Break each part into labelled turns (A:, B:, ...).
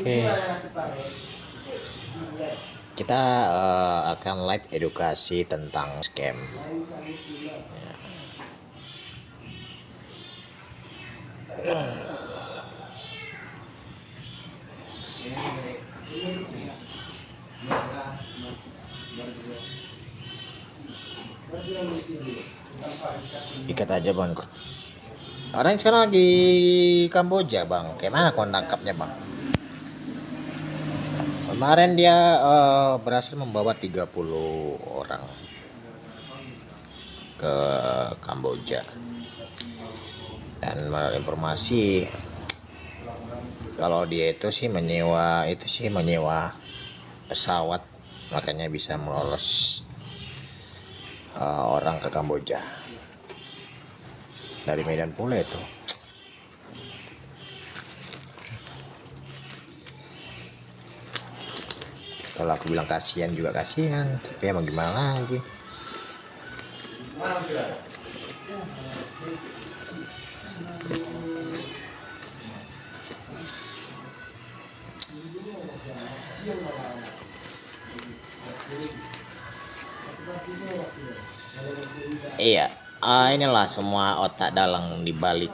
A: Oke, kita akan live edukasi tentang scam. Ikat aja bang. Orang sekarang lagi Kamboja bang. Kayak mana kau nangkapnya bang? Kemarin dia berhasil membawa 30 orang ke Kamboja. Dan menurut informasi kalau dia itu sih menyewa pesawat, makanya bisa melolos orang ke Kamboja dari Medan pula itu. Kalau aku bilang kasihan juga kasihan, tapi emang gimana lagi. Iya, inilah semua otak dalang dibalik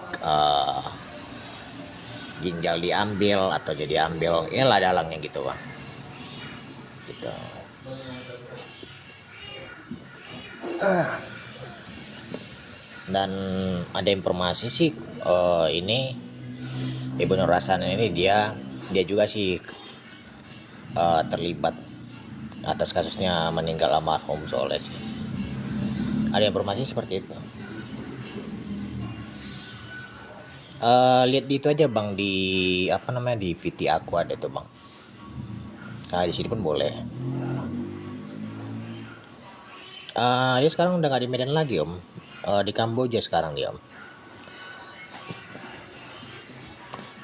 A: ginjal diambil atau jadi ambil. Inilah dalangnya gitu bang. Gitu. Dan ada informasi sih ini Ibu Nur Hasan ini dia juga sih terlibat atas kasusnya meninggal almarhum Soleh sih. Ada informasi seperti itu. Lihat di itu aja bang, di di VT aku ada tuh bang. Nah di sini pun boleh. Dia sekarang udah nggak di Medan lagi om, di Kamboja sekarang dia om.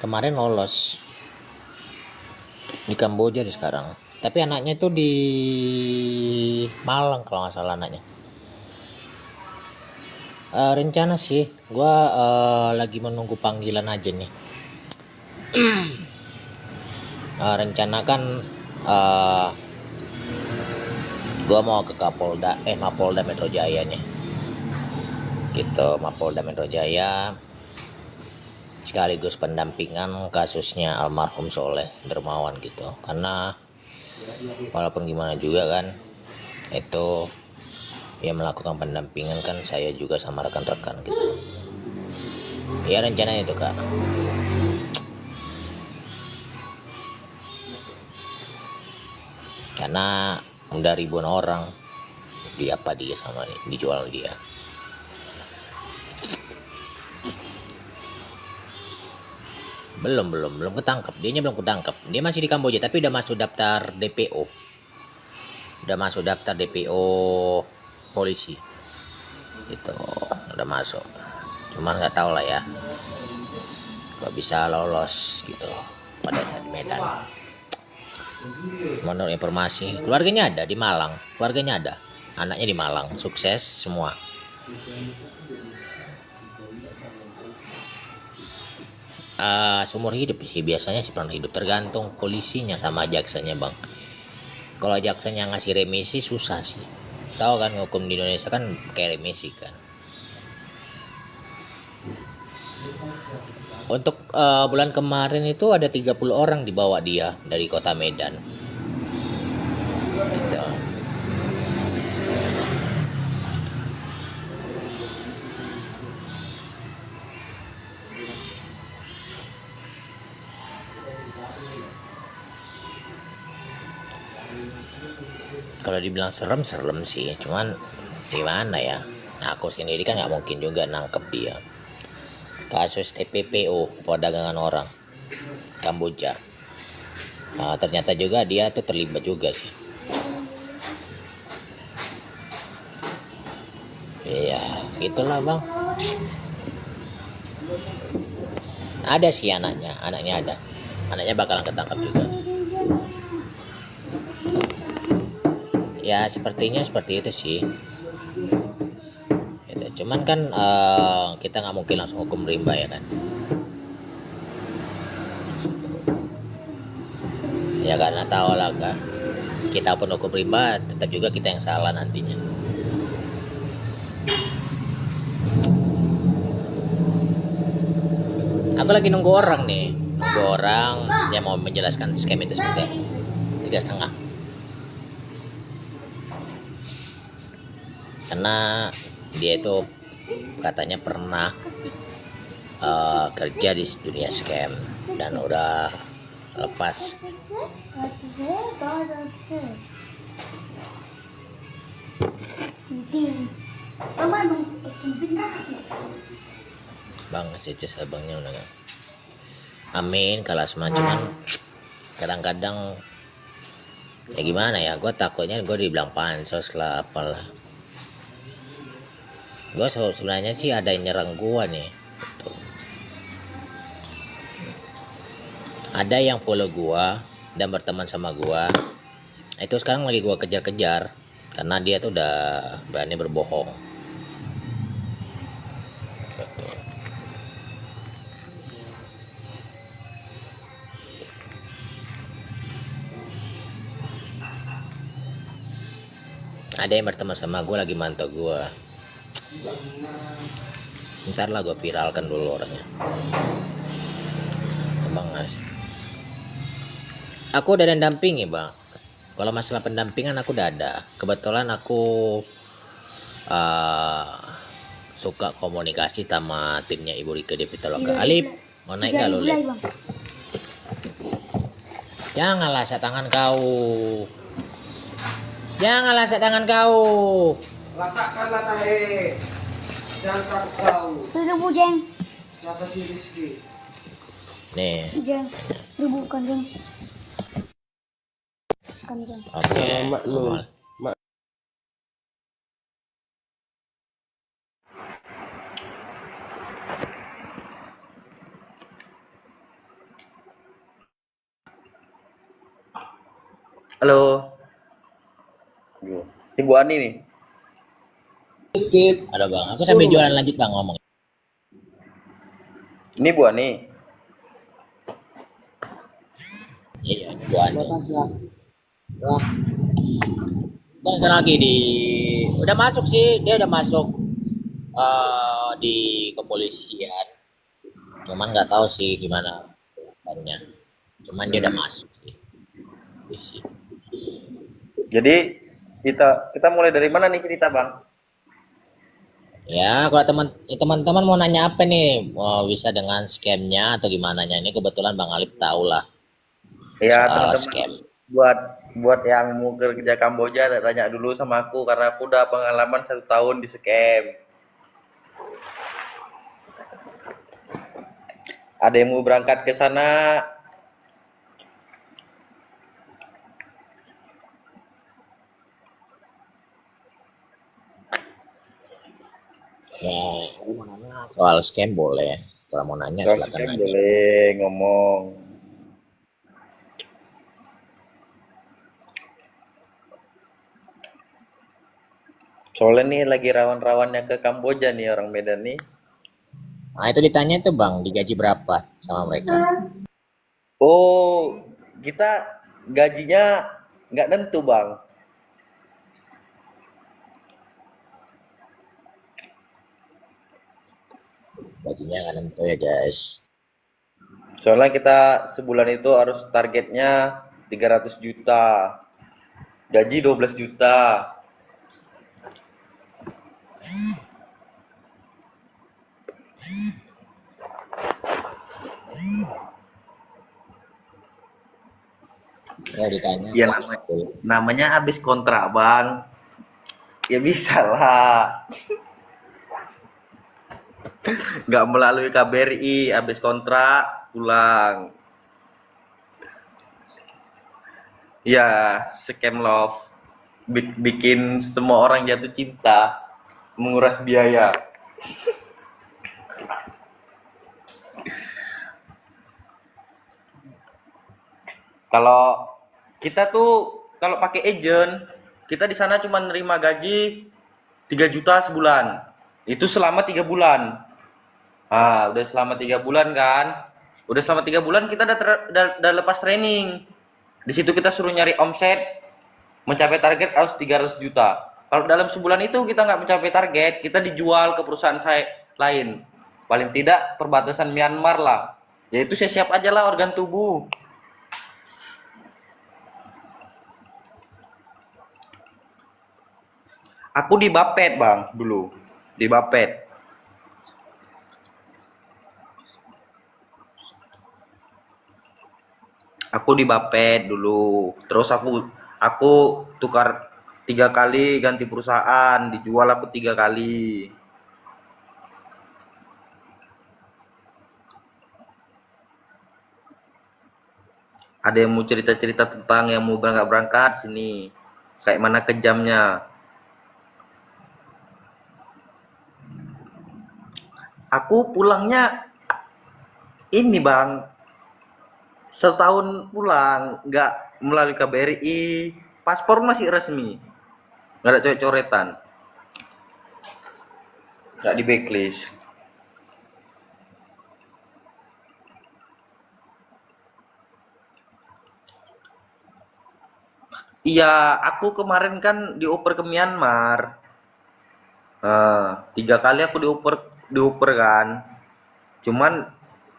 A: Kemarin lolos di Kamboja di sekarang, tapi anaknya itu di Malang kalau nggak salah anaknya. Rencana sih gue lagi menunggu panggilan aja nih. Rencana kan gue mau ke Mapolda Metro Jaya nih gitu, Mapolda Metro Jaya, sekaligus pendampingan kasusnya almarhum Soleh Dermawan gitu, karena walaupun gimana juga kan itu ya melakukan pendampingan kan saya juga sama rekan-rekan gitu ya, rencananya itu kak. Karena udah ribuan orang dia sama dijual dia. Belum ketangkep, belum ketangkep. Dia masih di Kamboja tapi udah masuk daftar DPO. Polisi. Itu udah masuk. Cuman nggak tahu lah ya. Kok bisa lolos gitu pada saat Medan. Menurut informasi, keluarganya ada di Malang. Anaknya di Malang, sukses semua. Seumur hidup sih biasanya sih, pernah hidup, tergantung polisinya sama jaksanya bang. Kalau jaksanya ngasih remisi susah sih, tahu kan hukum di Indonesia kan kayak remisi kan. Untuk bulan kemarin itu ada 30 orang dibawa dia dari kota Medan gitu. Kalau dibilang serem sih, cuman gimana ya, aku sendiri kan nggak mungkin juga nangkep dia. Kasus TPPO, perdagangan orang Kamboja. Ternyata juga dia tuh terlibat juga sih. Iya, itulah bang. Ada sih anaknya ada. Anaknya bakalan ketangkap juga. Ya sepertinya seperti itu sih. Gitu. Cuman kan kita nggak mungkin langsung hukum rimba ya kan. Ya karena tahu lah kak, kita pun hukum rimba tetap juga kita yang salah nantinya. Aku lagi nunggu orang nih, nunggu orang yang mau menjelaskan scam itu seperti apa. 3,5. Karena dia itu katanya pernah kerja di dunia scam dan udah lepas. Bang, CC abangnya udah gak? Amin kalau semacam, kadang-kadang ya gimana ya, gue takutnya gue dibilang pansos lah apalah. Gue sebenarnya sih ada yang nyerang gue nih tuh. Ada yang follow gue dan berteman sama gue, itu sekarang lagi gue kejar-kejar karena dia tuh udah berani berbohong. Ada yang berteman sama gue lagi mantau gue. Ntar lah gue viralkan dulu orangnya. Bang, aku udah ada dampingi bang. Kalau masalah pendampingan aku udah ada. Kebetulan aku suka komunikasi sama timnya Ibu Rike di Pitaloka. Alip, mau naik gak lu? Janganlah tangan kau. Janganlah tangan kau.
B: Rasakanlah tahe. Jangan takut kau.
C: 1.000 jeng.
B: Siapa si Rizky?
A: Nih.
C: Jeng. 1.000 kan jeng. Kan jeng.
A: Oke.
B: Halo. Ibu Ani nih. Skip.
A: Ada bang. Aku sambil jualan lanjut bang ngomong.
B: Ini Bu Ani.
A: Iya, Bu Ani. Dan lagi udah masuk sih, dia udah masuk di kepolisian. Cuman nggak tahu sih gimana banyak. Cuman dia udah masuk sih.
B: Jadi kita mulai dari mana nih cerita, Bang?
A: Ya, kalau teman-teman mau nanya apa nih, mau bisa dengan scamnya atau gimana nya? Ini kebetulan Bang Alip tahu lah
B: Ya,
A: soal
B: teman-teman,
A: scam.
B: buat yang mau kerja Kamboja, tanya dulu sama aku karena aku udah pengalaman 1 tahun di scam. Ada yang mau berangkat ke sana?
A: Ya, mau nanya soal scam boleh. Kalau mau nanya
B: Soal
A: silakan
B: scam
A: nanya.
B: boleh ngomong. Soalnya nih lagi rawan-rawannya ke Kamboja nih orang Medan nih.
A: Nah, itu ditanya itu Bang, digaji berapa sama mereka?
B: Oh, kita gajinya nggak nentu, Bang.
A: Gajinya nggak nentu ya guys.
B: Soalnya kita sebulan itu harus targetnya 300 juta. Gaji 12 juta.
A: Ya ditanya.
B: Ya namanya habis kontrak, Bang. Ya bisa lah. Nggak melalui KBRI, habis kontrak pulang. Ya, scam love. Bikin semua orang jatuh cinta, menguras biaya. Kalau kita tuh kalau pakai agent, kita di sana cuma nerima gaji 3 juta sebulan. Itu selama 3 bulan. Ah, udah selama 3 bulan kan? Udah selama 3 bulan kita udah lepas training. Di situ kita suruh nyari omset, mencapai target harus 300 juta. Kalau dalam sebulan itu kita nggak mencapai target, kita dijual ke perusahaan saya lain. Paling tidak perbatasan Myanmar lah. Yaitu saya siap aja lah organ tubuh. Aku di Bapet bang dulu, di Bapet. Aku di Bapet dulu. Terus aku tukar 3 kali ganti perusahaan, dijual aku 3 kali. Ada yang mau cerita-cerita tentang yang mau berangkat sini, kayak mana kejamnya. Aku pulangnya ini bang, setahun pulang, nggak melalui KBRI, paspor masih resmi, nggak ada coret-coretan, nggak di backlist. Iya, aku kemarin kan dioper ke Myanmar. 3 kali aku dioper kan. Cuman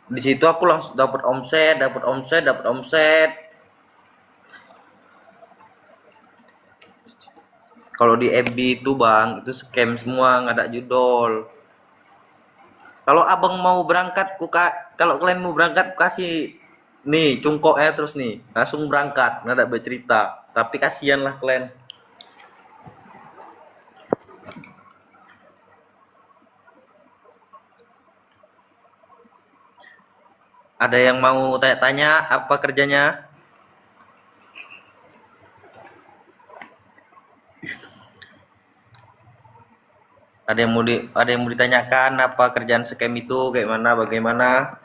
B: di situ aku langsung dapat omset. Kalau di FB itu bang, itu scam semua, nggak ada judul. Kalau abang mau berangkat, kalau kalian mau berangkat, kasih nih cungkoknya terus nih, langsung berangkat, nggak ada bercerita. Tapi kasihan lah kalian. Ada yang mau tanya-tanya apa kerjanya? Ada yang mau ditanyakan apa kerjaan scam itu kayak mana bagaimana?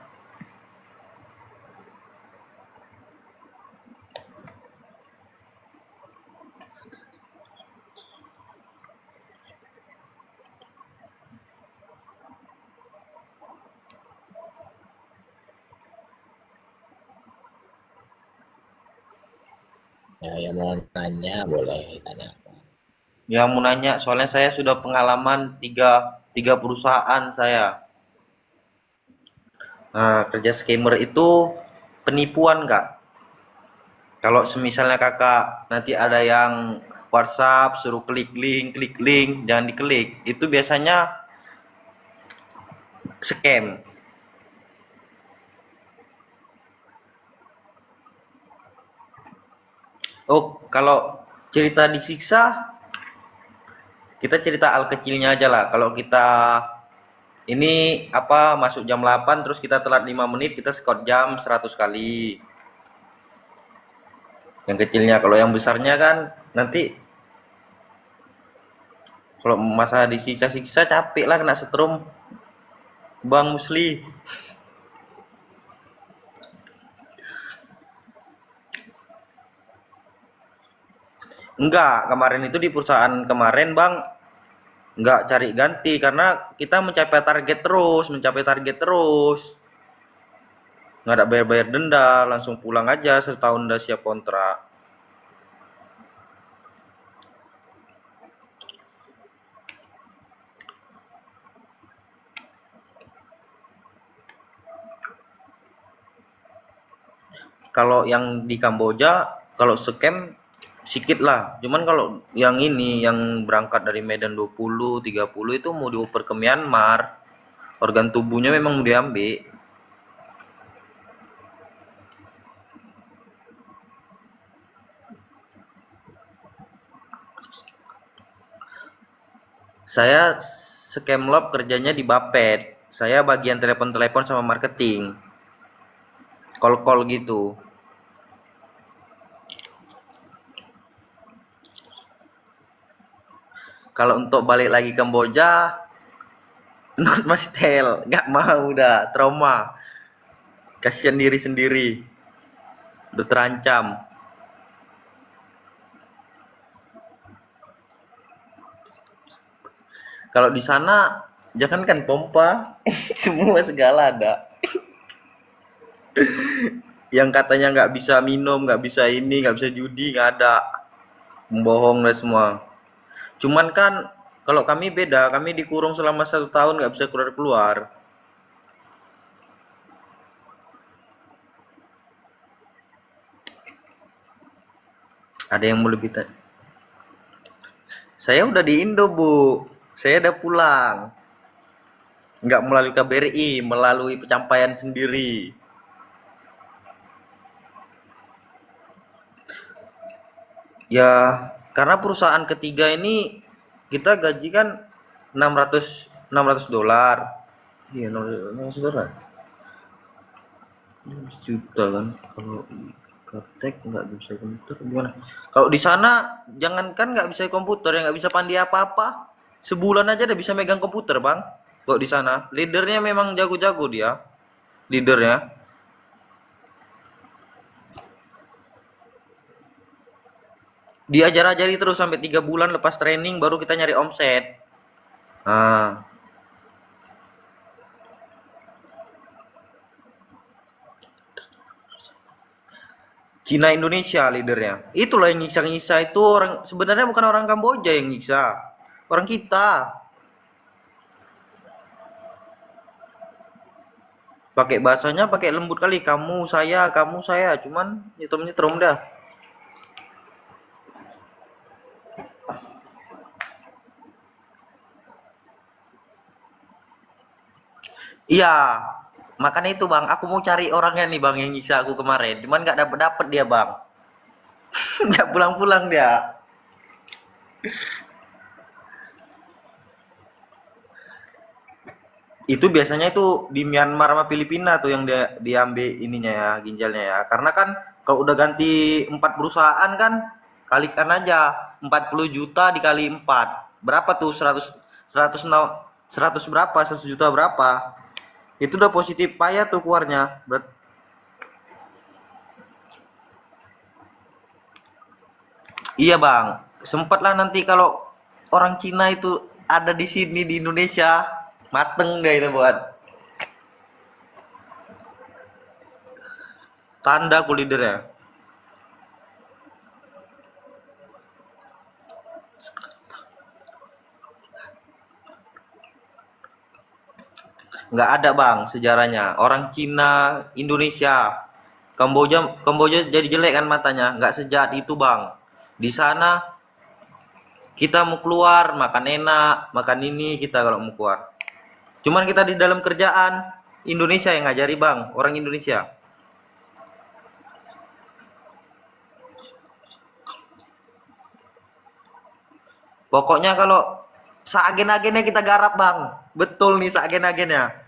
A: Ya, yang mau nanya boleh tanya.
B: Yang mau nanya, soalnya saya sudah pengalaman tiga perusahaan saya. Nah, kerja scammer itu penipuan kak. Kalau semisalnya kakak nanti ada yang WhatsApp suruh klik link, jangan diklik. Itu biasanya scam. Oh, kalau cerita disiksa, kita cerita al kecilnya aja lah. Kalau kita ini apa masuk jam 8 terus kita telat 5 menit, kita skor jam 100 kali. Yang kecilnya, kalau yang besarnya kan nanti kalau masa disiksa-siksa capek lah kena setrum Bang Musli. Enggak, kemarin itu di perusahaan kemarin Bang enggak cari ganti karena kita mencapai target terus. Nggak ada bayar-bayar denda, langsung pulang aja setahun udah siap kontrak. Kalau yang di Kamboja, kalau scam sikit lah. Cuman kalau yang ini, yang berangkat dari Medan 20, 30 itu mau dioper ke Myanmar. Organ tubuhnya memang mau diambil. Saya scam lob kerjanya di Bapet. Saya bagian telepon-telepon sama marketing. Call-call gitu. Kalau untuk balik lagi Kamboja, not mas tel, nggak mau udah trauma. Kasihan diri sendiri, udah terancam. Kalau di sana jangankan pompa, semua segala ada. yang katanya nggak bisa minum, nggak bisa ini, nggak bisa judi, nggak ada, membohong dan semua. Cuman kan kalau kami beda, kami dikurung selama 1 tahun nggak bisa keluar keluar. Ada yang mau lebih tanya? Saya udah di Indo, Bu. Saya udah pulang. Nggak melalui KBRI, melalui pencapaian sendiri. Ya, karena perusahaan ketiga ini kita gaji kan 600 dolar. Iya, 600 dolar. 15 juta kan. Kalau Gaptek nggak bisa komputer gimana? Kalau di sana jangankan nggak bisa komputer, ya nggak bisa pandai apa-apa. Sebulan aja udah bisa megang komputer, Bang. Kok di sana leadernya memang jago-jago dia. Leadernya. Diajar-ajari terus sampai 3 bulan, lepas training baru kita nyari omset. Nah, Cina Indonesia leadernya. Itulah yang nyiksa-nyiksa itu orang, sebenarnya bukan orang Kamboja yang nyiksa. Orang kita. Pakai bahasanya pakai lembut kali, kamu saya, cuman nyetrum-nyetrum dah. Iya, makanya itu bang, aku mau cari orangnya nih bang yang nyiksa aku kemarin, cuman nggak dapet dapet dia bang, nggak pulang-pulang dia. Itu biasanya itu di Myanmar sama Filipina tuh yang dia diambil ininya ya, ginjalnya ya. Karena kan kalau udah ganti 4 perusahaan kan kalikan aja 40 juta dikali 4. Berapa tuh 100 berapa? 100 juta berapa? Itu udah positif payah tuh keluarnya. Iya, Bang. Sempatlah nanti kalau orang Cina itu ada di sini di Indonesia, mateng deh itu buat tanda kulidernya. Nggak ada bang sejarahnya. Orang Cina, Indonesia, Kamboja jadi jelek kan matanya. Nggak sejahat itu bang. Di sana kita mau keluar makan enak, makan ini kita kalau mau keluar. Cuman kita di dalam kerjaan Indonesia yang ngajari bang, orang Indonesia. Pokoknya kalau seagen-agennya kita garap bang, betul nih seagen-agennya.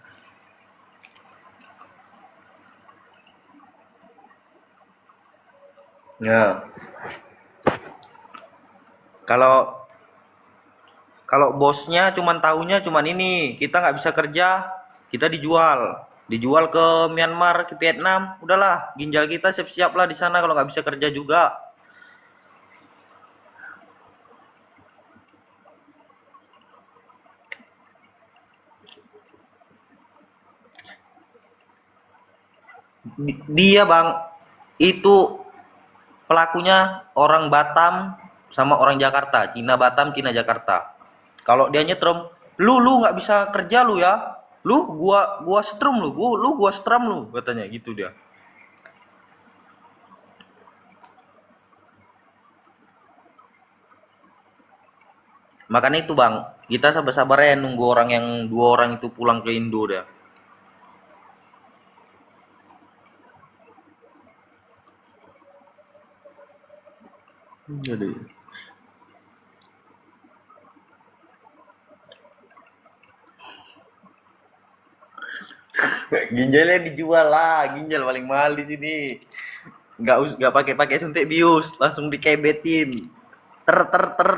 B: Ya, kalau kalau bosnya cuman tahunya cuman ini, kita nggak bisa kerja, kita dijual ke Myanmar, ke Vietnam, udahlah, ginjal kita siap-siap lah di sana kalau nggak bisa kerja juga. Dia bang, itu pelakunya orang Batam sama orang Jakarta, Cina Batam, Cina Jakarta. Kalau dia nyetrum, lu nggak bisa kerja lu ya, lu gua strum lu gua strum lu, katanya gitu dia. Makanya itu bang, kita sabar-sabar ya nunggu orang yang 2 orang itu pulang ke Indo dah. Jadi ginjalnya dijual lah, ginjal paling mahal di sini. Nggak pakai suntik bius, langsung dikebetin. Ter ter ter.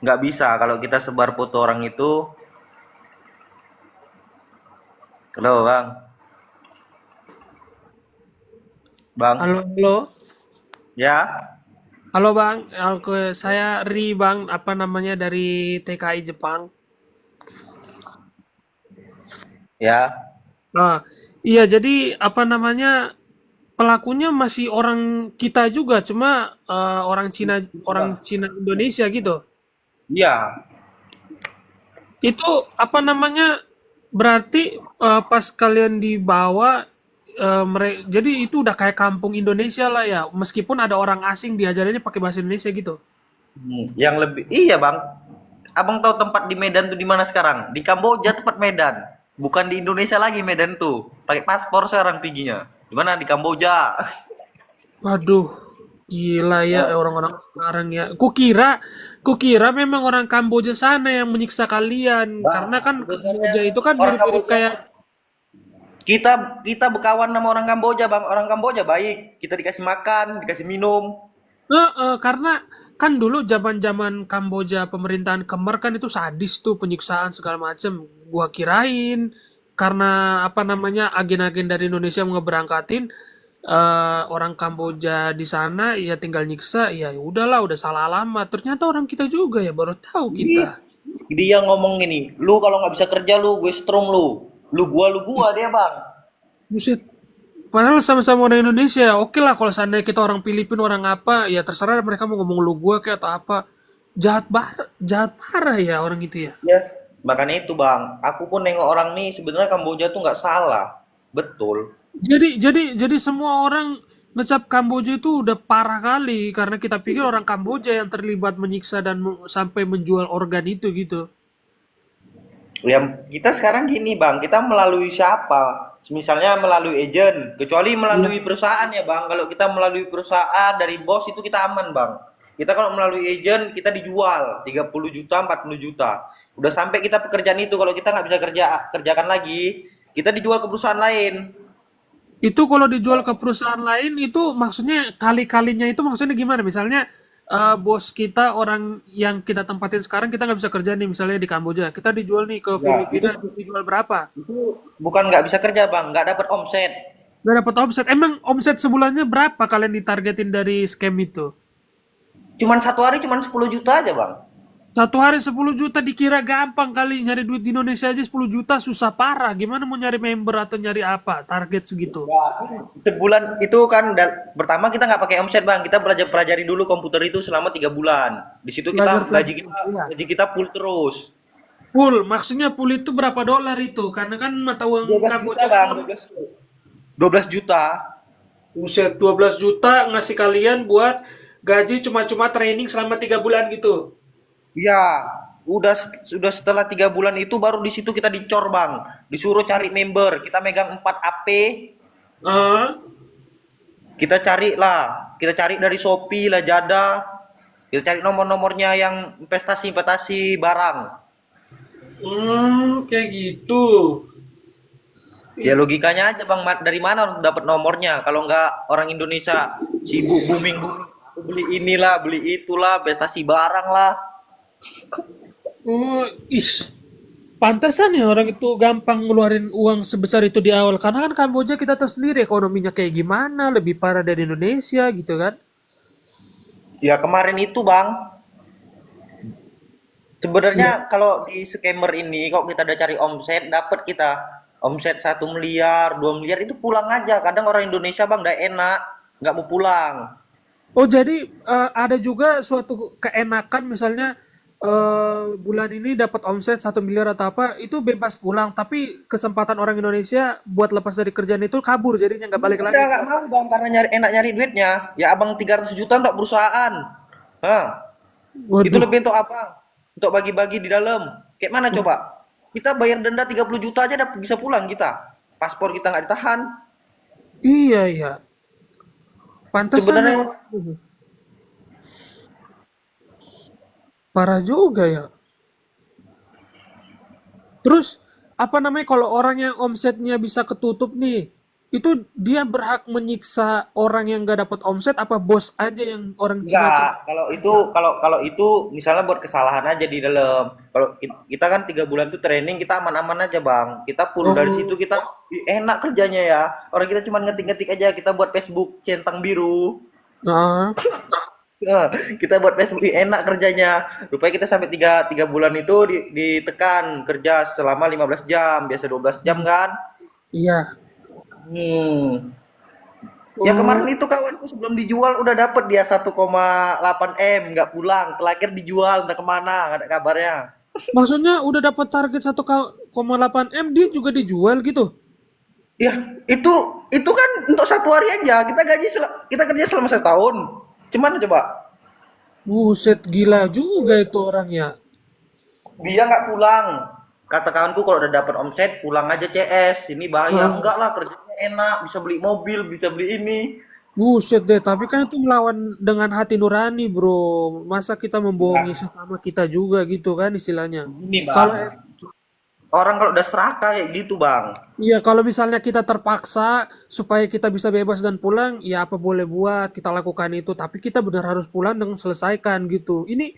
B: Nggak bisa kalau kita sebar foto orang itu. Halo bang, bang,
D: Halo, halo.
B: ya.
D: Halo Bang, saya Ri Bang, apa namanya dari TKI Jepang.
B: Ya.
D: Nah, iya jadi apa namanya pelakunya masih orang kita juga, cuma orang Cina Indonesia gitu.
B: Iya.
D: Itu apa namanya berarti pas kalian dibawa jadi itu udah kayak kampung Indonesia lah ya, meskipun ada orang asing diajarinnya pakai bahasa Indonesia gitu.
B: Yang lebih iya bang. Abang tahu tempat di Medan tuh di mana sekarang? Di Kamboja tempat Medan. Bukan di Indonesia lagi Medan tuh. Pakai paspor sekarang piginya. Di mana? Di Kamboja.
D: Waduh, gila ya orang-orang sekarang ya. Kukira memang orang Kamboja sana yang menyiksa kalian.
B: Bang,
D: Karena kan
B: sebenarnya
D: Kamboja itu kan
B: orang
D: mirip-mirip
B: Kamboja
D: kayak.
B: kita kita berkawan sama orang Kamboja bang. Orang Kamboja baik. Kita dikasih makan, dikasih minum.
D: Karena kan dulu zaman-zaman Kamboja pemerintahan Khmer kan itu sadis tuh penyiksaan segala macem. Gua kirain karena apa namanya agen-agen dari Indonesia mau ngeberangkatin orang Kamboja di sana ya tinggal nyiksa ya udahlah udah salah alamat. Ternyata orang kita juga ya baru tahu
B: Ih,
D: kita.
B: dia ngomong gini, lu kalau nggak bisa kerja lu, gue strong lu. Lu gua dia bang.
D: Buset. Padahal sama-sama orang Indonesia. Oke lah kalau seandainya kita orang Filipina orang apa ya terserah mereka mau ngomong lu gua kayak atau apa. Jahat parah ya orang itu ya.
B: Ya, makanya itu bang. Aku pun nengok orang nih, sebenarnya Kamboja tuh nggak salah. Betul.
D: Jadi semua orang ngecap Kamboja itu udah parah kali karena kita pikir orang Kamboja yang terlibat menyiksa dan sampai menjual organ itu gitu.
B: Ya, kita sekarang gini bang, kita melalui siapa? Misalnya melalui agent, kecuali
D: Iya.
B: melalui perusahaan ya bang. Kalau kita melalui perusahaan dari bos itu kita aman bang. Kita kalau melalui agent kita dijual 30 juta, 40 juta. Udah sampai kita pekerjaan itu kalau kita nggak bisa kerjakan lagi, kita dijual ke perusahaan lain.
D: Itu kalau dijual ke perusahaan lain itu maksudnya kali-kalinya itu maksudnya gimana? Misalnya bos kita orang yang kita tempatin sekarang kita nggak bisa kerja nih misalnya di Kamboja. Kita dijual nih ke
B: Ya,
D: Filipina, dijual berapa?
B: itu bukan nggak bisa kerja bang, nggak dapat omset.
D: Nggak dapat omset. Emang omset sebulannya berapa kalian ditargetin dari scam itu?
B: Cuman satu hari cuman 10 juta aja bang.
D: Satu hari 10 juta dikira gampang kali nyari duit di Indonesia aja 10 juta susah parah. Gimana mau nyari member atau nyari apa? Target segitu.
B: Ya, sebulan itu kan pertama kita nggak pakai omset bang, kita pelajari dulu komputer itu selama 3 bulan. Di situ
D: Belajar
B: kita gaji
D: pelajar.
B: kita
D: Iya.
B: gaji kita full terus.
D: Full, maksudnya full itu berapa dolar itu? Karena kan mata uang
B: 12 juta
D: Kamboja kan
B: bang, 12 juta.
D: buset 12 juta ngasih kalian buat gaji cuma-cuma training selama 3 bulan gitu.
B: Ya, sudah setelah 3 bulan itu baru di situ kita dicor bang, disuruh cari member. Kita megang 4 AP,
D: Ah,
B: kita cari dari Shopee, Lazada, kita cari nomor-nomornya yang investasi barang.
D: kayak gitu.
B: Ya logikanya aja bang, dari mana dapat nomornya? Kalau nggak orang Indonesia sibuk booming booming, beli inilah, beli itulah, investasi barang lah.
D: Oh, pantesan ya orang itu gampang ngeluarin uang sebesar itu di awal. Karena kan Kamboja kita tahu sendiri ekonominya kayak gimana, lebih parah dari Indonesia gitu kan.
B: Ya kemarin itu bang,
D: Iya.
B: sebenarnya kalau di scammer ini, kalau kita udah cari omset, dapat kita omset 1 miliar, 2 miliar itu pulang aja. Kadang orang Indonesia bang, udah enak, nggak mau pulang.
D: Oh jadi ada juga suatu keenakan misalnya bulan ini dapat omset 1 miliar atau apa itu bebas pulang tapi kesempatan orang Indonesia buat lepas dari kerjaan itu kabur jadinya nggak balik
B: Udah
D: lagi.
B: nggak mau bang, karena nyari duitnya. Ya abang 300 juta untuk perusahaan. Hah, itu
D: Waduh,
B: lebih untuk apa? Untuk bagi-bagi di dalam. Kayak mana coba? Kita bayar denda 30 juta aja bisa pulang kita. Paspor kita nggak ditahan.
D: iya iya, pantesan ya
B: Sebenarnya
D: parah juga ya. Terus apa namanya kalau orang yang omsetnya bisa ketutup nih, itu dia berhak menyiksa orang yang nggak dapat omset apa bos aja yang orang
B: enggak.
D: Cina-Cina?
B: Kalau itu misalnya buat kesalahan aja di dalam. Kalau kita kan 3 bulan tuh training, kita aman-aman aja bang. Kita full dari situ,
D: Oh,
B: kita enak kerjanya ya. Orang kita cuma ngetik-ngetik aja, kita buat Facebook centang biru.
D: nah.
B: Kita buat Facebook enak kerjanya. Rupanya kita sampai 3 bulan itu ditekan kerja selama 15 jam, biasa 12 jam kan.
D: Iya.
B: Hmm. Ya
D: Oh,
B: kemarin itu kawanku sebelum dijual udah dapet dia 1,8 M, nggak pulang, terakhir dijual entah kemana, nggak ada kabarnya.
D: maksudnya udah dapat target 1,8 M dia juga dijual gitu.
B: Ya itu itu kan untuk 1 hari aja. Kita kerja selama 1 tahun. Cuman coba
D: Buset, gila juga itu orang ya.
B: dia nggak pulang. Kata kawanku kalau udah dapat omset pulang aja CS. Ini bahaya.
D: Heeh.
B: Enggak lah kerjanya enak, bisa beli mobil, bisa beli ini.
D: Buset deh, tapi kan itu melawan dengan hati nurani, bro. Masa kita membohongi
B: Nah,
D: sesama kita juga gitu kan istilahnya.
B: ini bang,
D: Kalau
B: orang kalau udah serakah kayak gitu bang.
D: iya, kalau misalnya kita terpaksa supaya kita bisa bebas dan pulang, ya apa boleh buat, kita lakukan itu. Tapi kita benar harus pulang dan selesaikan gitu. Ini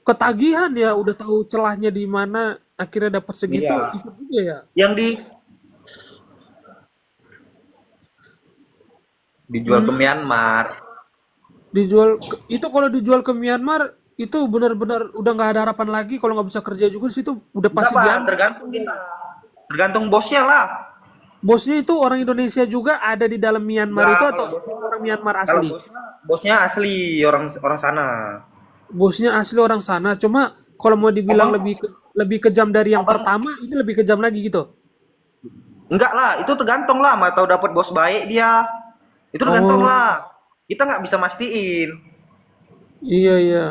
D: ketagihan ya, udah tahu celahnya di mana, akhirnya dapat segitu,
B: Iya.
D: itu juga ya.
B: Yang dijual ke
D: Hmm,
B: Myanmar.
D: itu kalau dijual ke Myanmar, itu benar-benar udah nggak ada harapan lagi. Kalau nggak bisa kerja juga di situ, udah
B: Enggak
D: pasti
B: bang,
D: diambil.
B: tergantung kita. Tergantung bosnya lah.
D: Bosnya itu orang Indonesia juga ada di dalam Myanmar
B: Enggak,
D: itu
B: kalau
D: atau
B: bosnya,
D: orang Myanmar
B: kalau
D: asli?
B: bosnya asli orang orang sana.
D: Bosnya asli orang sana, cuma kalau mau dibilang
B: Abang,
D: lebih kejam dari yang
B: abang,
D: pertama, ini lebih kejam lagi gitu.
B: enggak lah, itu tergantung lah. Mau tahu dapat bos baik dia, itu tergantung
D: Oh,
B: lah. Kita nggak bisa mastiin.
D: iya iya.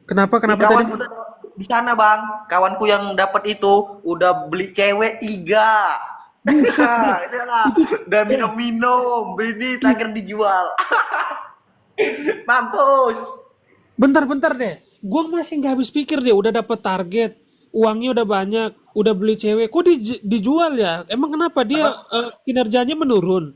D: Kenapa
B: Ih,
D: kenapa tadi?
B: kawan udah di sana bang, kawanku yang dapat itu udah beli cewek 3.
D: Buset deh.
B: Itulah,
D: Itu
B: udah
D: eh,
B: minum-minum, ini
D: ih,
B: terakhir dijual. Mampus.
D: bentar-bentar deh. Gua masih nggak habis pikir deh, udah dapet target, uangnya udah banyak, udah beli cewek, kok dijual ya? Emang kenapa dia
B: Apa?
D: kinerjanya menurun?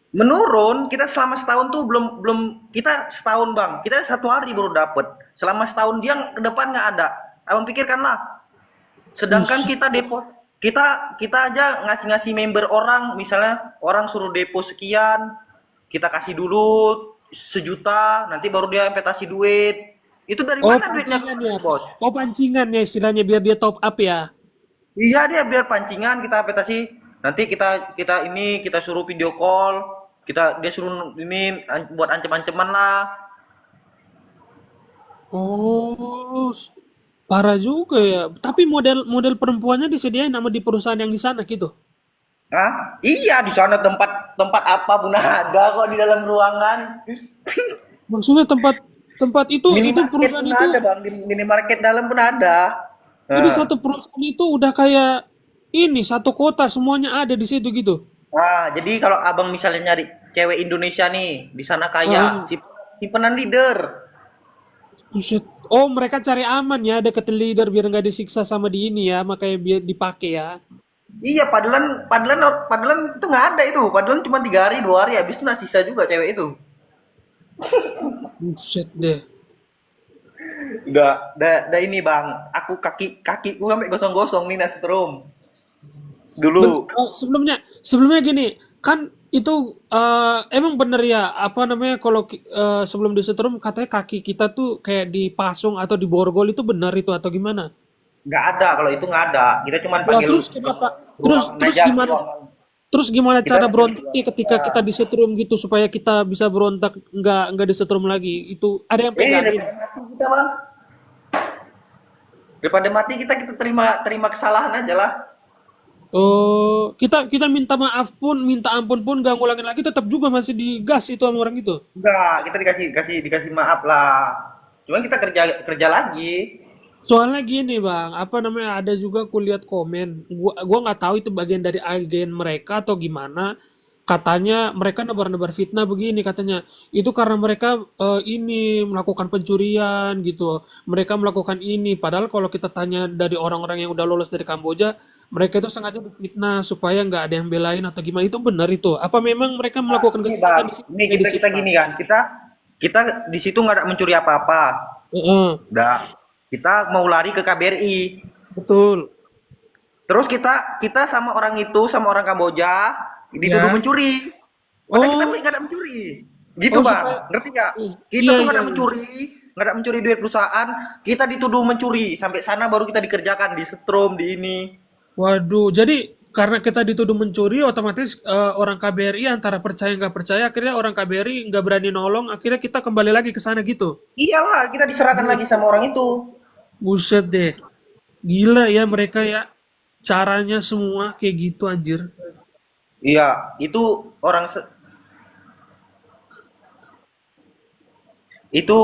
B: Menurun, kita selama setahun tuh belum belum kita setahun bang, kita 1 hari baru dapet. Selama setahun dia ke depan nggak ada. Abang pikirkanlah. Sedangkan
D: Buset.
B: kita depo, kita aja ngasih-ngasih member orang, misalnya orang suruh depo sekian, kita kasih dulu 1 juta, nanti baru dia investasi duit. Itu dari
D: Oh,
B: mana duitnya
D: pancingan ya.
B: keluar, bos?
D: Oh, pancingan ya istilahnya biar dia top up ya.
B: Iya dia biar pancingan kita investasi. Nanti kita kita ini kita suruh video call, dia suruh ini buat ancam-ancaman lah.
D: Oh, parah juga ya. Tapi model model perempuannya disediain sama di perusahaan yang di sana gitu.
B: Hah? Iya di sana tempat tempat apa pun ada kok di dalam ruangan.
D: Maksudnya tempat tempat itu
B: Minimarket
D: perusahaan
B: pun
D: itu
B: ada bang, di minimarket dalam pun ada.
D: jadi
B: Nah,
D: satu perusahaan itu udah kayak ini satu kota semuanya ada di situ gitu.
B: jadi kalau abang misalnya nyari cewek Indonesia nih, di sana kaya,
D: Ah,
B: simpenan leader.
D: buset. Oh, mereka cari aman ya deket leader biar nggak disiksa sama di ini ya, makanya biar dipakai ya.
B: Iya, padahal itu nggak ada itu. Padahal cuma 3 hari, 2 hari, habis itu nggak sisa juga cewek itu.
D: Buset deh.
B: Udah ini bang, aku kakiku sampai gosong-gosong nih setrum dulu.
D: Sebelumnya sebelumnya gini, kan itu emang bener ya apa namanya kalau sebelum disetrum katanya kaki kita tuh kayak dipasung atau diborgol itu benar itu atau gimana?
B: Nggak ada, kalau itu nggak ada. Kita cuma
D: Lah
B: panggil
D: terus kenapa? Terus
B: ruangan
D: terus
B: aja,
D: gimana?
B: ruangan.
D: Terus gimana
B: Kita
D: cara berontaknya ketika kita disetrum gitu supaya kita bisa berontak nggak disetrum lagi? Itu ada yang pegangin.
B: daripada mati kita bang, daripada mati kita terima terima kesalahan aja lah.
D: Oh, kita kita minta maaf pun, minta ampun pun nggak ngulangin lagi, tetap juga masih digas itu sama orang itu.
B: Enggak, kita dikasih maaf lah. Cuman kita kerja kerja lagi.
D: Soalnya gini bang, apa namanya ada juga kulihat komen, gua nggak tahu itu bagian dari agen mereka atau gimana. Katanya mereka nebar-nebar fitnah begini katanya. Itu karena mereka ini melakukan pencurian gitu. Mereka melakukan ini. Padahal kalau kita tanya dari orang-orang yang udah lolos dari Kamboja, mereka itu sengaja berfitnah supaya nggak ada yang belain atau gimana. Itu benar itu? Apa memang mereka melakukan
B: Ini bang,
D: kejahatan di situ
B: ini
D: supaya
B: kita
D: disiksa?
B: gini kan, kita di situ nggak ada mencuri apa-apa.
D: Heeh,
B: Udah, kita mau lari ke KBRI.
D: betul.
B: Terus kita sama orang itu, sama orang Kamboja, dituduh
D: Ya.
B: mencuri. Padahal kita
D: Oh,
B: nggak ada mencuri. Gitu
D: Oh
B: bang,
D: supaya
B: ngerti nggak? Kita
D: iya
B: tuh
D: iya iya.
B: nggak ada mencuri duit perusahaan. Kita dituduh mencuri. Sampai sana baru kita dikerjakan, di setrum, di ini.
D: Waduh, jadi karena kita dituduh mencuri, otomatis orang KBRI antara percaya nggak percaya, akhirnya orang KBRI nggak berani nolong, akhirnya kita kembali lagi ke sana gitu.
B: Iyalah, kita diserahkan lagi sama orang itu.
D: Buset deh, gila ya mereka ya, caranya semua kayak gitu anjir.
B: Iya, itu orang itu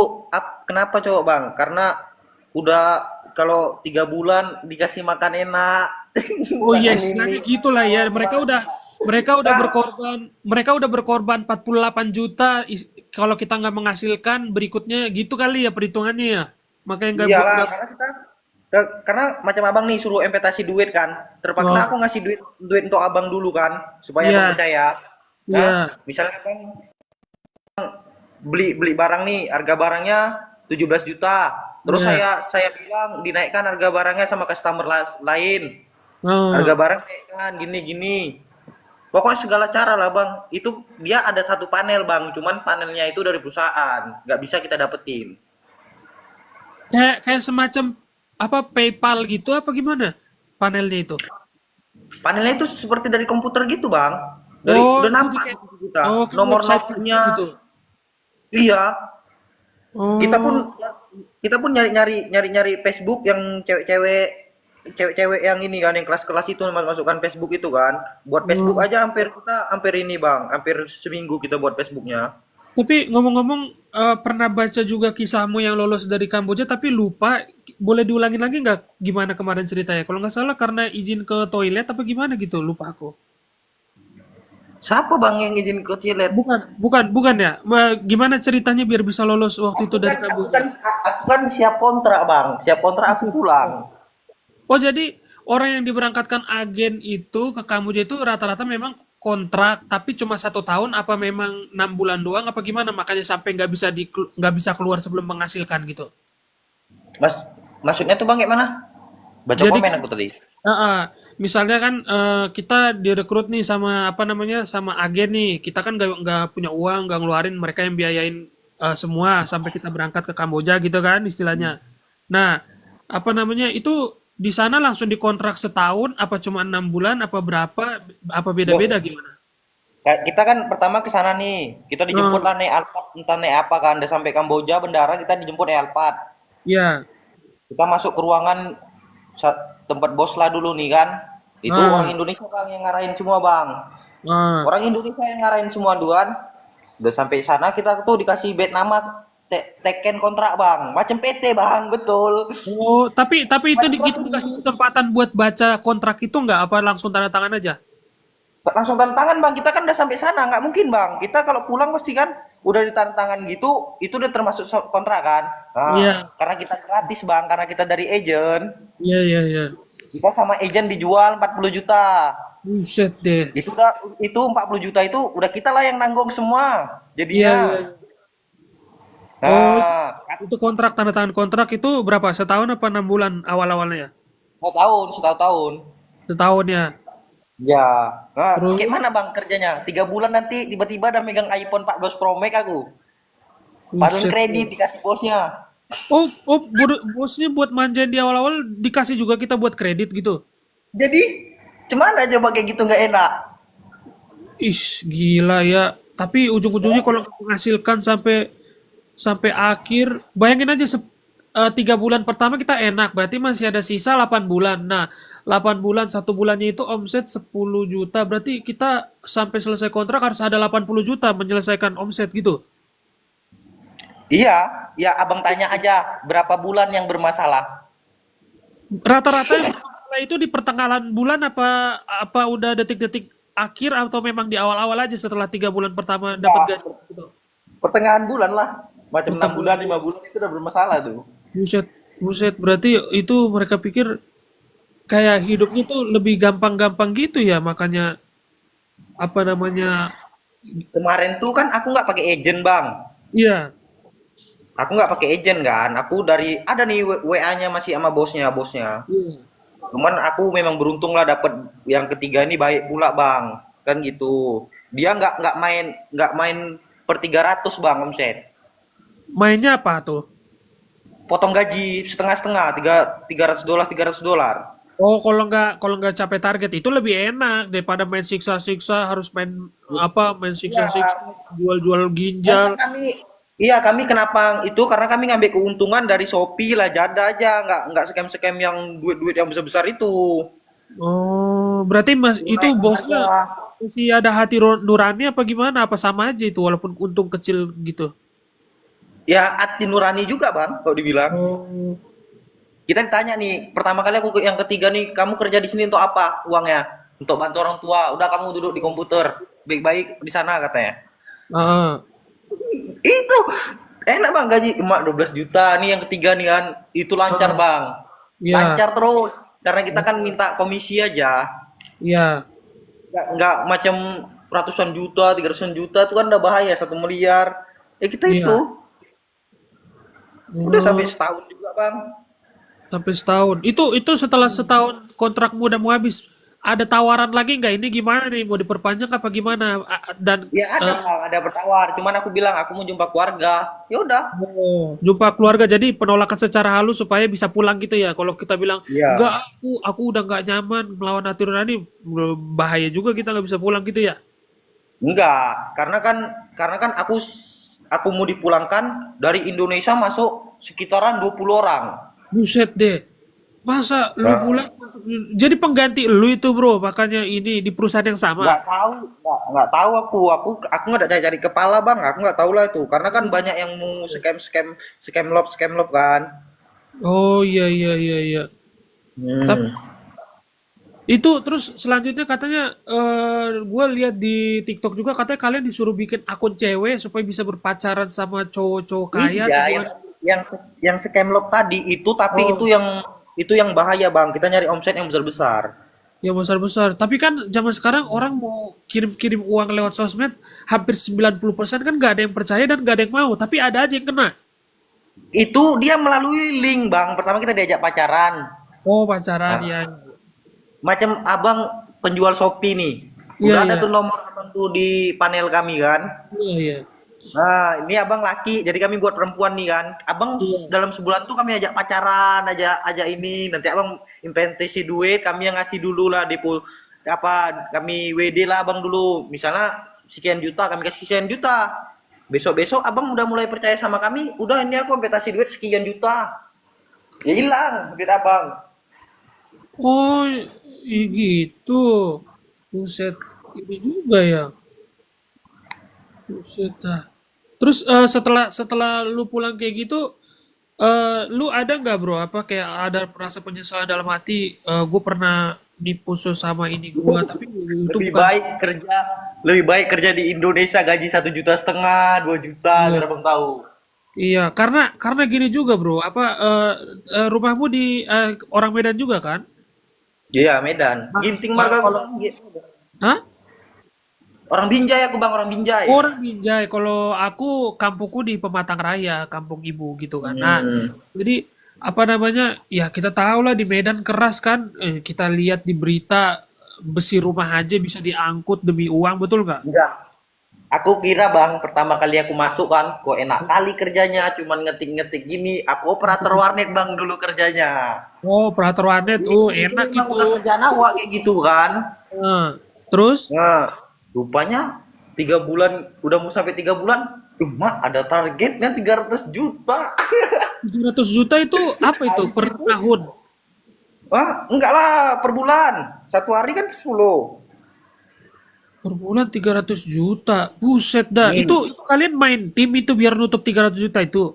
B: kenapa coba bang? Karena udah kalau 3 bulan dikasih makan enak,
D: Oh iya,
B: makan ini,
D: istilahnya gitulah ya.
B: udah
D: Mereka udah berkorban 48 juta. Kalau kita nggak menghasilkan, berikutnya gitu kali ya perhitungannya ya. Makanya
B: iyalah
D: nggak.
B: karena karena macam abang nih suruh investasi duit kan, terpaksa
D: Oh
B: aku ngasih duit duit untuk abang dulu kan, supaya abang
D: iya,
B: percaya. Nah,
D: iya,
B: misalnya abang beli beli barang nih, harga barangnya 17 juta. Terus
D: iya.
B: saya bilang dinaikkan harga barangnya sama customer lain. Harga
D: Oh,
B: barang naikkan gini-gini. Pokoknya segala cara lah bang. Itu dia ada satu panel bang, cuman panelnya itu dari perusahaan, nggak bisa kita dapetin.
D: kayak kayak semacam apa PayPal gitu apa gimana panelnya itu?
B: Panelnya itu seperti dari komputer gitu bang. Dari
D: Oh,
B: udah
D: jadi
B: nampak
D: kayak
B: gitu kita.
D: oh kayak website
B: Nomor-nomornya.
D: gitu.
B: Iya. Kita pun
D: Oh,
B: kita pun nyari-nyari Facebook yang cewek-cewek yang ini kan yang kelas-kelas itu masukkan Facebook itu kan. Buat Facebook
D: oh.
B: aja hampir ini bang, hampir seminggu kita buat Facebooknya.
D: Tapi ngomong-ngomong, pernah baca juga kisahmu yang lolos dari Kamboja tapi lupa, boleh diulangin lagi nggak gimana kemarin ceritanya? Kalau nggak salah karena izin ke toilet apa gimana gitu, lupa aku.
B: Siapa bang yang izin ke toilet?
D: Bukan, bukan, bukan ya. Gimana ceritanya biar bisa lolos waktu itu dari Kamboja?
B: Aku kan siap kontrak bang, siap kontrak aku pulang.
D: Oh jadi orang yang diberangkatkan agen itu ke Kamboja itu rata-rata memang kontrak, tapi cuma 1 tahun apa memang 6 bulan doang apa gimana? Makanya sampai nggak bisa keluar sebelum menghasilkan gitu.
B: Mas, maksudnya tuh bang kayak mana? Baca
D: Jadi
B: komen
D: kan
B: aku tadi.
D: heeh, misalnya kan, kita direkrut nih sama apa namanya, sama agen nih, kita kan nggak punya uang, nggak ngeluarin, mereka yang biayain semua sampai kita berangkat ke Kamboja gitu kan istilahnya. Nah, apa namanya itu di sana langsung dikontrak setahun, apa cuma 6 bulan, apa berapa, apa beda-beda
B: Loh,
D: gimana?
B: kayak kita kan pertama ke sana nih, kita dijemput
D: Oh,
B: lah naik Alphard, entah naik apa kan, udah sampai Kamboja bendara kita dijemput naik Alphard.
D: ya,
B: Kita masuk ke ruangan tempat bos lah dulu nih kan. Itu
D: ah,
B: orang Indonesia bang yang ngarahin semua bang.
D: ah.
B: Orang Indonesia yang ngarahin semua duluan. Udah sampai sana kita tuh dikasih bed nama teken kontrak bang, macam PT bang, betul.
D: Oh, tapi itu
B: Macam
D: gitu dikasih
B: resmi.
D: kesempatan buat baca kontrak itu nggak? Apa langsung tanda tangan aja?
B: Langsung tanda tangan bang, kita kan udah sampai sana, nggak mungkin bang. Kita kalau pulang pasti kan udah ditanda tangan gitu, itu udah termasuk kontrak kan. Nah,
D: Iya,
B: karena kita gratis bang, karena kita dari agent,
D: iya, iya, iya.
B: kita sama agent dijual 40 juta.
D: Buset deh.
B: Itu 40 juta itu udah kita lah yang nanggung semua
D: Iya, iya.
B: jadinya.
D: Oh,
B: Nah,
D: itu kontrak tanda tangan kontrak itu berapa? Setahun apa 6 bulan awal-awalnya?
B: satu tahun.
D: Setahun ya.
B: Ya. Nah,
D: Terus,
B: kayak mana bang kerjanya? 3 bulan nanti tiba-tiba udah megang iPhone 14 Pro Max aku. Padahal
D: buset.
B: kredit dikasih bosnya.
D: Oh, oh, bosnya buat manjain di awal-awal dikasih juga kita buat kredit gitu.
B: Jadi, cuman aja pakai gitu nggak enak.
D: Ih, gila ya. Tapi ujung-ujungnya kalau menghasilkan sampai sampai akhir, bayangin aja 3 bulan pertama kita enak, berarti masih ada sisa 8 bulan. Nah, 8 bulan, 1 bulannya itu omset 10 juta, berarti kita sampai selesai kontrak harus ada 80 juta menyelesaikan omset gitu.
B: Iya, ya abang tanya aja berapa bulan yang bermasalah.
D: Rata-rata yang bermasalah itu di pertengahan bulan apa apa udah detik-detik akhir atau memang di awal-awal aja setelah 3 bulan pertama dapat
B: Ya,
D: gaji gitu.
B: pertengahan bulan lah. Macam 6 bulan,
D: Pertengahan.
B: 5 bulan itu udah bermasalah tuh.
D: Buset, buset. Berarti itu mereka pikir kayak hidupnya tuh lebih gampang-gampang gitu ya, makanya apa namanya?
B: Kemarin tuh kan aku nggak pakai agent bang.
D: Iya.
B: Aku nggak pakai agent kan. Aku ada nih WA-nya masih sama bosnya.
D: Iya.
B: Cuman aku memang beruntung lah dapet yang ketiga ini baik pula bang. Kan gitu. Dia nggak main per 300 bang omset.
D: Mainnya apa tuh?
B: Potong gaji setengah-setengah, 300 dolar, 300 dolar.
D: Oh, kalau nggak capai target itu lebih enak daripada main siksa-siksa, harus main
B: Iya,
D: siksa-siksa, jual-jual
B: karena
D: ginjal.
B: kami kenapa itu karena kami ngambil keuntungan dari Shopee lah, jada aja, nggak scam-scam yang duit-duit yang besar-besar itu.
D: Oh, berarti itu
B: Murah aja.
D: bosnya masih ada hati nurani apa gimana? Apa sama aja itu walaupun untung kecil gitu?
B: Ya hati nurani juga bang, kalau dibilang.
D: Oh,
B: Kita ditanya nih, pertama kali yang ketiga nih, kamu kerja di sini untuk apa uangnya? Untuk bantu orang tua. Udah kamu duduk di komputer, baik-baik di sana katanya.
D: ah,
B: Itu enak bang, gaji emak 12 juta nih yang ketiga nih kan. Itu lancar
D: ah,
B: bang.
D: ya,
B: Lancar terus. Karena kita kan minta komisi aja.
D: ya,
B: Nggak macam ratusan juta, 300 juta itu kan udah bahaya, 1 miliar. Kita itu
D: iya.
B: udah sampai
D: Oh,
B: setahun juga bang.
D: sampai setahun. Itu setelah setahun kontrakmu udah mau habis, ada tawaran lagi nggak? Ini gimana nih? Mau diperpanjang apa gimana? Dan
B: Ya ada bang, ada bertawar. Cuman aku bilang aku mau jumpa keluarga. Ya udah.
D: oh, jumpa keluarga jadi penolakan secara halus supaya bisa pulang gitu ya. Kalau kita bilang
B: Iya.
D: enggak, aku udah nggak nyaman melawan hati nurani, bahaya juga kita nggak bisa pulang gitu ya.
B: Enggak, karena kan aku mau dipulangkan dari Indonesia masuk sekitaran 20 orang.
D: Buset deh. Masa lu
B: Nah,
D: pulang jadi pengganti lu itu bro, makanya ini di perusahaan yang sama.
B: nggak tahu aku nggak ada cari kepala bang, aku nggak tahu lah itu, karena kan banyak yang mau scam lob kan.
D: Oh iya iya iya iya. Tapi
B: Hmm.
D: itu terus selanjutnya katanya gue lihat di TikTok juga katanya kalian disuruh bikin akun cewek supaya bisa berpacaran sama cowok-cowok kaya
B: Iya,
D: atau
B: yang
D: gimana?
B: yang yang scam lob tadi itu, tapi
D: Oh,
B: itu yang bahaya bang. Kita nyari omset yang besar besar.
D: yang besar-besar. Tapi kan zaman sekarang orang mau kirim-kirim uang lewat sosmed hampir 90% kan nggak ada yang percaya dan nggak ada yang mau. Tapi ada aja yang kena.
B: Itu dia melalui link bang. Pertama kita diajak pacaran.
D: Oh pacaran
B: Nah,
D: ya.
B: macam abang penjual Shopee nih.
D: Iya
B: Udah ada
D: iya.
B: tuh nomor abang tuh di panel kami kan.
D: Iya iya.
B: Nah, ini abang laki, jadi kami buat perempuan nih kan. Abang
D: Iya.
B: dalam sebulan tuh kami ajak pacaran, ajak ini. Nanti abang investasi duit, kami yang ngasih dulu lah apa kami WD lah abang dulu. Misalnya sekian juta, kami kasih sekian juta. Besok-besok abang udah mulai percaya sama kami, udah ini aku investasi duit sekian juta. Ya hilang duit abang.
D: Oh gitu. Buset. Ini juga ya. Buset dah. Terus setelah setelah lu pulang kayak gitu, lu ada nggak bro? Apa kayak ada rasa penyesalan dalam hati? Gue pernah nipu sama ini gua, tapi itu
B: Lebih
D: bukan.
B: baik kerja, lebih baik kerja di Indonesia gaji 1,5 juta, 2 juta,
D: Iya,
B: biar abang tahu.
D: iya. Karena gini juga bro. Apa rumahmu di orang Medan juga kan?
B: Iya, Medan.
D: Nah,
B: Ginting
D: kalau
B: marga aku
D: kalau,
B: bang.
D: hah?
B: Orang Binjai aku bang, orang Binjai.
D: Orang Binjai. Kalau aku kampungku di Pematang Raya, kampung ibu gitu kan. Nah,
B: Hmm.
D: jadi apa namanya? Ya kita tahu lah di Medan keras kan. Kita lihat di berita besi rumah aja bisa diangkut demi uang, betul nggak?
B: Enggak. Aku kira bang, pertama kali aku masuk kan, kok enak kali kerjanya, cuman ngetik-ngetik gini. Aku operator warnet bang dulu kerjanya.
D: Oh, operator warnet,
B: Itu
D: enak
B: memang udah
D: itu.
B: kerjaan awak kayak gitu kan.
D: Nah, terus
B: Nah, rupanya 3 bulan, udah mau sampai 3 bulan, mak ada targetnya 300 juta.
D: 700 juta itu apa itu
B: Habis
D: per
B: itu,
D: tahun?
B: wah enggak lah per bulan. Satu hari kan 10.
D: Per bulan 300 juta. Buset dah. Itu kalian main tim itu biar nutup 300 juta itu.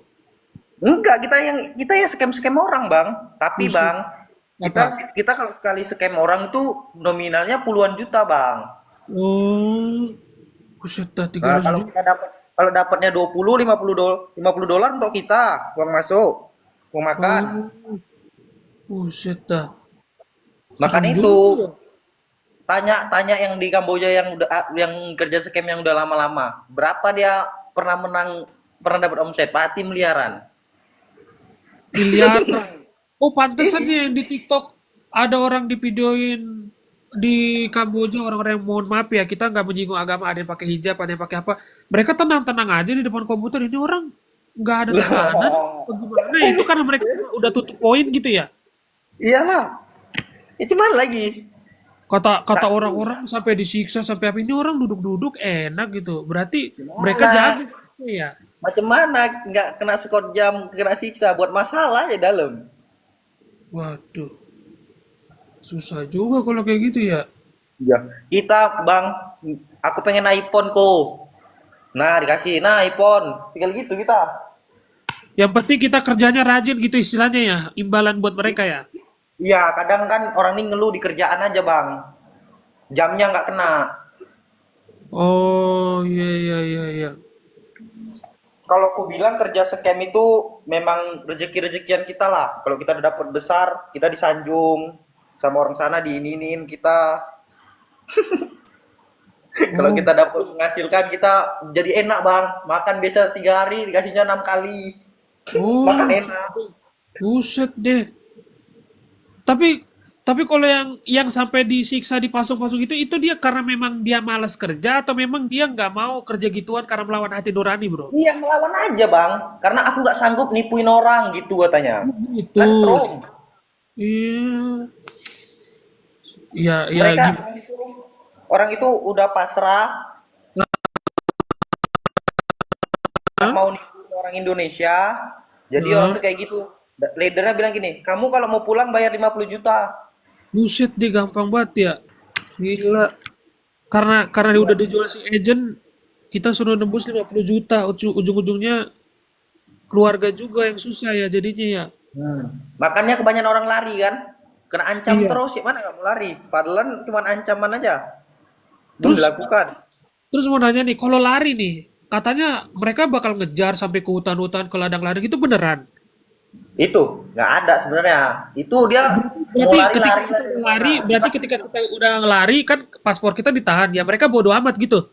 B: Enggak, kita yang scam-scam orang, Bang. Tapi,
D: Buset.
B: Bang, kita
D: Apa?
B: kita kalau sekali scam orang itu nominalnya puluhan juta, Bang.
D: Oh, buset dah
B: Nah,
D: 300
B: kalau
D: juta.
B: kita dapat kalau dapatnya 20, 50 dolar untuk kita, uang masuk, uang makan.
D: Oh, buset dah. Serem
B: Makanya itu
D: juga ya.
B: tanya-tanya yang di Kamboja yang kerja scam yang udah lama-lama, berapa dia pernah dapat omset pasti miliaran.
D: Miliaran. Oh, pantesan ya yang di TikTok ada orang divideoin di Kamboja orang-orang yang mohon maaf ya, kita nggak menyinggung agama, ada yang pakai hijab, ada yang pakai apa. Mereka tenang-tenang aja di depan komputer. Ini orang nggak ada tekanan. Bagaimana? Itu karena mereka udah tutup poin gitu ya.
B: Iyalah. Itu mana lagi?
D: Kata kata
B: Sa-
D: orang-orang sampai disiksa sampai apa ini orang duduk-duduk enak gitu. Berarti mereka
B: Gimana?
D: jago ya.
B: Macam mana nggak kena skor jam, kena siksa buat masalah ya dalam.
D: Waduh, susah juga kalau kayak gitu ya.
B: Iya. Kita bang, aku pengen iPhone kok. Nah dikasih, nah iPhone. Tinggal gitu kita.
D: Yang penting kita kerjanya rajin gitu istilahnya ya, imbalan buat mereka ya.
B: Iya, kadang kan orang ini ngeluh di kerjaan aja bang. Jamnya nggak kena.
D: Oh, iya iya iya iya.
B: Kalau aku bilang kerja scam itu memang rezeki-rezekian kita lah. Kalau kita udah dapat besar, kita disanjung sama orang sana diinin kita. Kalau
D: Oh,
B: kita dapat menghasilkan, kita jadi enak bang. Makan biasa 3 hari, dikasihnya 6 kali. Makan
D: oh,
B: enak.
D: buset deh. Tapi tapi kalau yang sampai disiksa dipasung-pasung itu dia karena memang dia malas kerja atau memang dia nggak mau kerja gituan karena melawan hati nurani, bro?
B: Iya melawan aja bang. Karena aku nggak sanggup nipuin orang gitu katanya.
D: Gitu.
B: Nah strong.
D: Iya. Iya, iya
B: Mereka
D: gimana?
B: orang itu udah pasrah, nggak mau nipu orang Indonesia. Jadi orang tuh kayak gitu. Leadernya bilang gini, kamu kalau mau pulang bayar 50 juta.
D: Buset deh gampang banget ya. Gila. Karena dia udah dijual si agent, kita suruh nembus 50 juta. Ujung-ujungnya keluarga juga yang susah ya jadinya ya.
B: Makanya kebanyakan orang lari kan. Kena ancam
D: Iya.
B: terus, ya mana kamu lari? Padahal cuma ancaman aja. Belum
D: Terus
B: dilakukan.
D: terus mau nanya nih, kalau lari nih, katanya mereka bakal ngejar sampai ke hutan-hutan, ke ladang-ladang itu beneran?
B: Itu nggak ada sebenarnya. Itu dia mau
D: Berarti ketika
B: lari-lari
D: kita
B: dari mana?
D: lari, berarti ketika kita udah ngelari kan paspor kita ditahan ya. Mereka bodo amat gitu.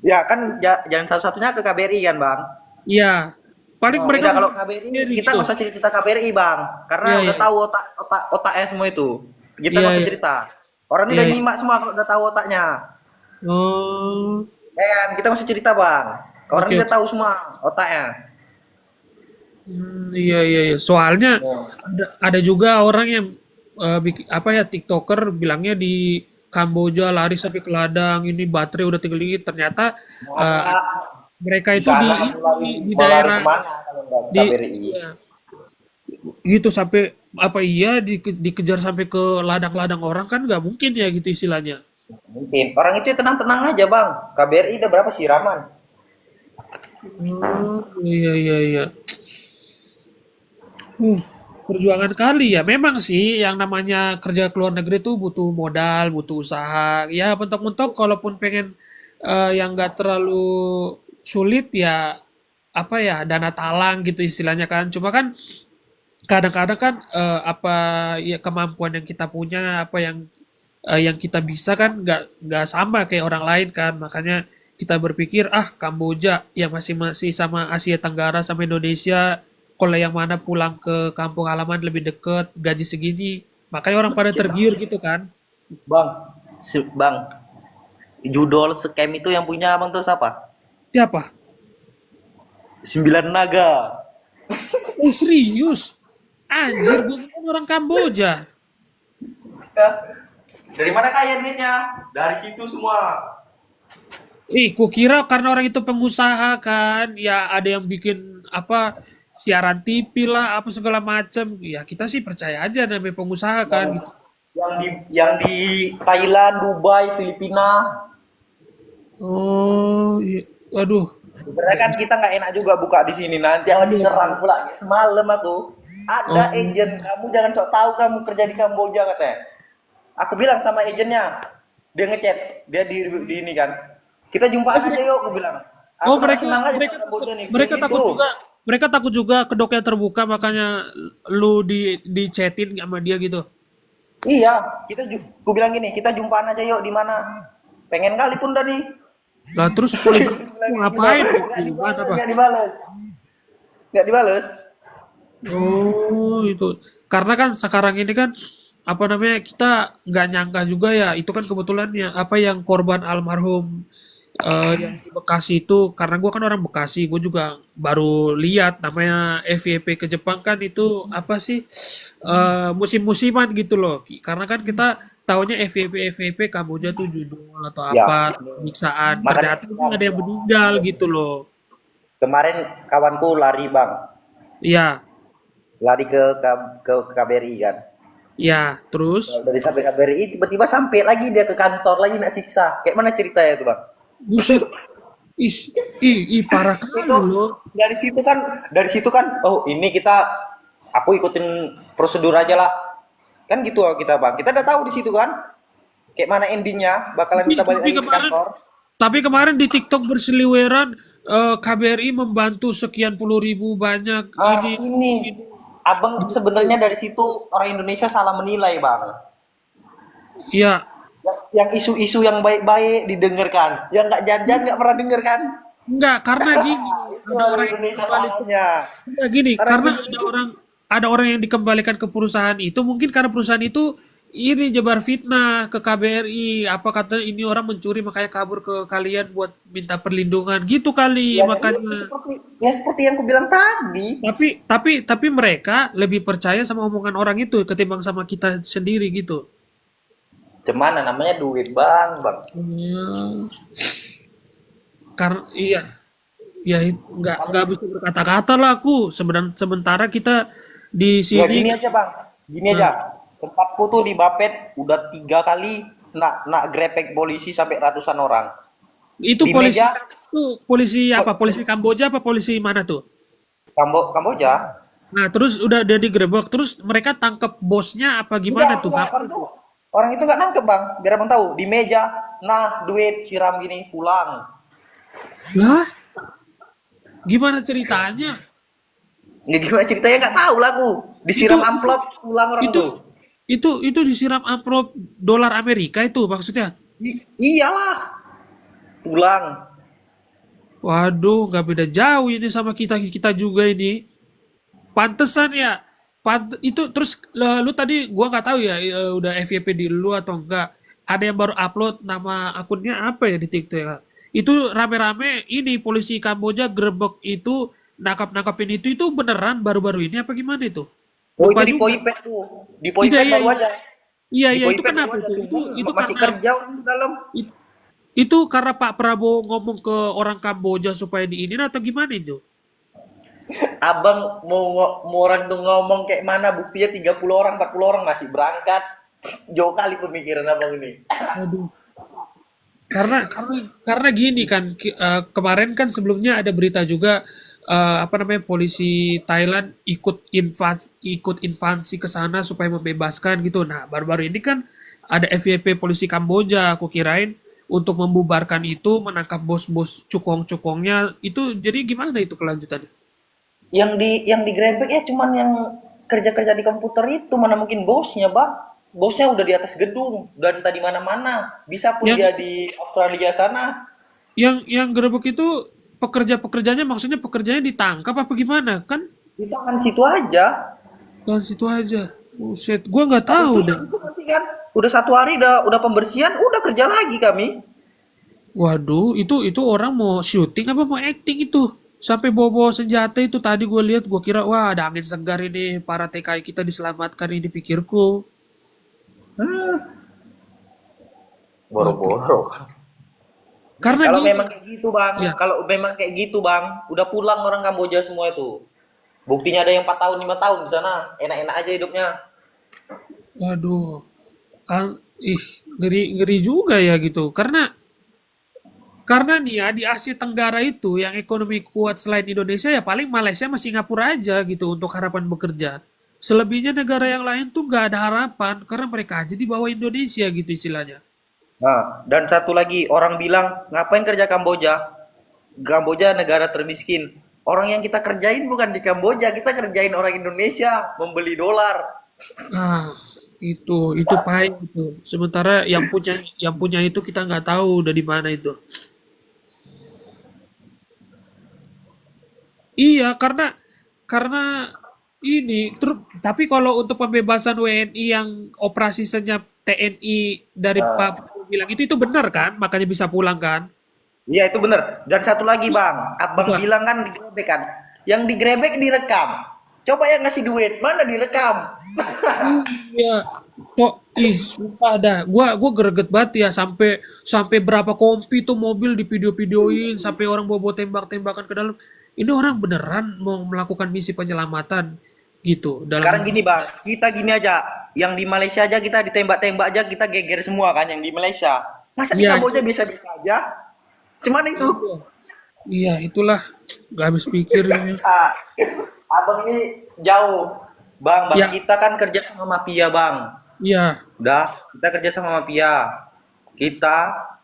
B: Ya kan jalan satu-satunya ke KBRI kan bang.
D: Iya. Paling
B: Oh,
D: mereka
B: tidak
D: mau
B: kalau KBRI
D: sendiri
B: kita
D: gitu.
B: nggak usah cerita KBRI bang, karena
D: Iya,
B: udah
D: iya.
B: tahu otaknya semua itu. Kita
D: Iya,
B: nggak usah
D: iya.
B: cerita. Orang ini
D: Iya,
B: udah
D: iya.
B: nyimak semua kalau udah tahu otaknya.
D: Oh,
B: Ya kan, kita nggak usah cerita bang. Orang
D: oke
B: ini udah
D: oke.
B: tahu semua otaknya.
D: Iya iya iya. Soalnya ada juga orang yang apa ya TikToker bilangnya di Kamboja lari sampai ke ladang ini baterai udah tinggal dikit ternyata eh,
B: Mana
D: mereka
B: di
D: itu di
B: sana
D: di
B: mau lari
D: daerah
B: kemana kalau nggak ke
D: di
B: KBRI?
D: iya, gitu sampai apa iya dikejar sampai ke ladang-ladang orang kan nggak mungkin ya gitu istilahnya.
B: Mungkin orang itu tenang-tenang aja bang. KBRI udah berapa sih Raman?
D: Oh iya iya iya. Uh, perjuangan kali ya. Memang sih yang namanya kerja ke luar negeri tuh butuh modal, butuh usaha. Ya mentok-mentok kalaupun pengen yang nggak terlalu sulit ya apa ya dana talang gitu istilahnya kan. Cuma kan kadang-kadang kan apa ya kemampuan yang kita punya, apa yang kita bisa kan nggak sama kayak orang lain kan. Makanya kita berpikir ah Kamboja yang masih masih sama Asia Tenggara sama Indonesia kalau yang mana pulang ke kampung halaman lebih deket gaji segini makanya orang pada tergiur gitu kan.
B: Bang, bang, judul scam itu yang punya abang tuh siapa?
D: Siapa?
B: 9 Naga.
D: Serius? Anjir gue kan orang Kamboja.
B: Ya. Dari mana kaya duitnya? Dari situ semua.
D: Kukira karena orang itu pengusaha kan, ya ada yang bikin apa siaran TV lah, apa segala macam. Ya kita sih percaya aja namanya pengusaha kan
B: Yang
D: gitu.
B: yang di Thailand, Dubai, Filipina.
D: Oh, iya. Waduh.
B: Sebenarnya kan kita nggak enak juga buka di sini nanti yang diserang pula. Semalam aku ada
D: Oh,
B: agent, kamu jangan sok tahu kamu kerja di Kamboja katanya. Aku bilang sama agentnya, dia ngechat, dia di ini kan. Kita jumpaan aja yuk, aku bilang.
D: oh
B: Aku udah
D: mereka
B: senang aja di
D: mereka takut
B: Kamboja nih,
D: mereka
B: gitu.
D: takut juga mereka takut juga kedoknya terbuka makanya lu di chatin sama dia gitu.
B: Iya, aku bilang gini, kita jumpaan aja yuk di mana. Pengen kali pun dari.
D: Lah terus polisi
B: Bilang gitu.
D: ngapain?
B: Nggak
D: Gimana
B: dibales,
D: apa?
B: nggak dibales, nggak dibales.
D: Oh, itu. Karena kan sekarang ini kan apa namanya, kita nggak nyangka juga ya, itu kan kebetulan ya apa yang korban almarhum yang di Bekasi itu, karena gua kan orang Bekasi, gue juga baru lihat namanya FYP ke Jepang kan itu apa sih, musim-musiman gitu loh, karena kan kita tahunya FYP Kamboja tuh judul atau
B: Ya,
D: apa penyiksaan,
B: makanya
D: ternyata ini ada yang meninggal gitu loh.
B: kemarin kawanku lari bang,
D: Iya,
B: lari ke KBRI kan.
D: iya, terus
B: Dari sampai KBRI tiba-tiba sampai lagi dia ke kantor lagi nak siksa. Kayak mana ceritanya tuh bang?
D: buset, parah kali
B: Itu
D: loh.
B: dari situ kan, oh ini aku ikutin prosedur aja lah. Kan gitu kita bang. Kita udah tahu di situ kan, kayak mana endingnya bakalan
D: Tapi,
B: kita balik
D: tapi
B: lagi ke
D: kemarin,
B: kantor.
D: tapi kemarin di TikTok berseliweran, KBRI membantu sekian puluh ribu banyak ini.
B: Ini abang sebenarnya dari situ orang Indonesia salah menilai bang.
D: Ya,
B: Yang isu-isu yang baik-baik didengarkan, yang nggak jajan nggak pernah denger kan?
D: enggak, karena gini,
B: Itu
D: ada
B: orang
D: orang yang
B: Indonesia
D: kembali,
B: salahnya.
D: enggak gini,
B: Karena
D: karena
B: gini,
D: ada orang yang dikembalikan ke perusahaan itu, mungkin karena perusahaan itu ini jebar fitnah ke KBRI, apa kata ini orang mencuri makanya kabur ke kalian buat minta perlindungan gitu kali
B: ya,
D: makanya.
B: seperti yang aku bilang tadi.
D: Tapi mereka lebih percaya sama omongan orang itu ketimbang sama kita sendiri gitu.
B: Cuman namanya duit bang.
D: Hmm, karena iya, ya nggak bisa berkata-kata lah aku. Sementara kita di
B: Ya
D: sini,
B: gini aja bang, gini
D: nah,
B: aja. Tempatku tuh di Bapet udah 3 kali nak grepek polisi sampai ratusan orang.
D: itu
B: Di
D: polisi
B: meja
D: itu polisi apa? Polisi Kamboja apa polisi mana tuh?
B: Kamboja.
D: Nah, terus udah digerebek, terus mereka tangkep bosnya apa gimana tuh?
B: Enggak, orang itu nggak nangkep bang. Biar abang tahu di meja, nah duit siram gini pulang.
D: Lah, gimana ceritanya?
B: Ya gimana ceritanya nggak tahu lah aku.
D: Itu
B: Disiram amplop pulang orang
D: itu
B: tuh.
D: itu disiram amplop dolar Amerika itu maksudnya.
B: Iyalah pulang.
D: Waduh, nggak beda jauh ini sama kita kita juga ini. Pantesan ya. Itu terus lu tadi gua nggak tahu ya udah FYP di lu atau enggak. Ada yang baru upload nama akunnya apa ya di TikTok ya. Itu rame-rame ini polisi Kamboja grebek itu nangkap-nangkapin itu beneran baru-baru ini apa gimana itu?
B: Oh itu
D: Lupa
B: di
D: juga.
B: Poipet tuh. Di
D: Iya
B: Poipet
D: iya
B: baru
D: iya.
B: aja.
D: Iya
B: Di
D: iya itu
B: Poipet baru
D: kenapa
B: aja
D: tuh? Itu
B: subuh
D: itu
B: masih
D: karena
B: kerja orang di dalam.
D: it- itu karena Pak Prabowo ngomong ke orang Kamboja supaya diinin atau gimana itu?
B: Abang mau orang tuh ngomong kayak mana buktinya 30 orang 40 orang masih berangkat. Jauh kali pemikiran abang ini.
D: Aduh. Karena gini kan kemarin kan sebelumnya ada berita juga apa namanya polisi Thailand ikut invasi ke sana supaya membebaskan gitu. Nah, baru-baru ini kan ada FYP polisi Kamboja, aku kirain untuk membubarkan itu, menangkap bos-bos cukong-cukongnya itu jadi gimana itu kelanjutannya?
B: Yang digrebek ya cuman yang kerja-kerja di komputer itu mana mungkin bosnya bang. Bosnya udah di atas gedung dan tadi mana-mana. Bisa pun
D: Yang
B: dia di Australia sana.
D: yang gerebek itu pekerja-pekerjanya maksudnya pekerjanya ditangkap apa gimana? Kan
B: Di tangan situ aja.
D: dan situ aja. Buset, gua nggak tahu
B: Habis
D: dah.
B: itu nanti kan udah 1 hari udah pembersihan, udah kerja lagi kami.
D: Waduh, itu orang mau syuting apa mau acting itu? Sampai bawa-bawa senjata itu tadi gue lihat, gue kira wah ada angin segar ini, para TKI kita diselamatkan ini dipikirku. Waduh.
B: Boro-boro.
D: Karena
B: Kalau
D: gini,
B: memang kayak gitu bang,
D: ya,
B: udah pulang orang Kamboja semua itu. Buktinya ada yang 4 tahun 5 tahun di sana, enak-enak aja hidupnya.
D: waduh, kan, ngeri ngeri juga ya gitu. Karena nih ya di Asia Tenggara itu yang ekonomi kuat selain Indonesia ya paling Malaysia sama Singapura aja gitu untuk harapan bekerja. Selebihnya negara yang lain tuh nggak ada harapan karena mereka aja di bawah Indonesia gitu istilahnya.
B: Nah, dan satu lagi orang bilang ngapain kerja Kamboja? Kamboja negara termiskin. Orang yang kita kerjain bukan di Kamboja, kita kerjain orang Indonesia membeli dolar.
D: Ah, itu pahit itu. Sementara yang punya itu kita nggak tahu dari mana itu. Iya, karena Tapi kalau untuk pembebasan WNI yang operasi senyap TNI dari Pak bilang itu benar kan? Makanya bisa pulang kan?
B: Iya itu bener. Dan satu lagi bang, abang
D: Apa?
B: bilang kan digrebek kan. Yang digrebek direkam. Coba yang ngasih duit, mana direkam?
D: Iya. Kok sumpah dah. Gua greget banget ya sampai sampai berapa kompi tuh mobil di video-videoin sampai orang bawa tembak-tembakan ke dalam. Ini orang beneran mau melakukan misi penyelamatan gitu
B: Sekarang
D: dalam.
B: gini bang, kita gini aja. Yang di Malaysia aja kita ditembak-tembak aja kita geger semua kan yang di Malaysia. Masa di
D: Iya,
B: Kamboja biasa-biasa aja? Cuman itu.
D: iya itulah gak habis pikir ini.
B: Ah, abang ini jauh. Bang
D: Ya,
B: kita kan kerja sama mafia bang.
D: iya.
B: Udah, kita kerja sama mafia. Kita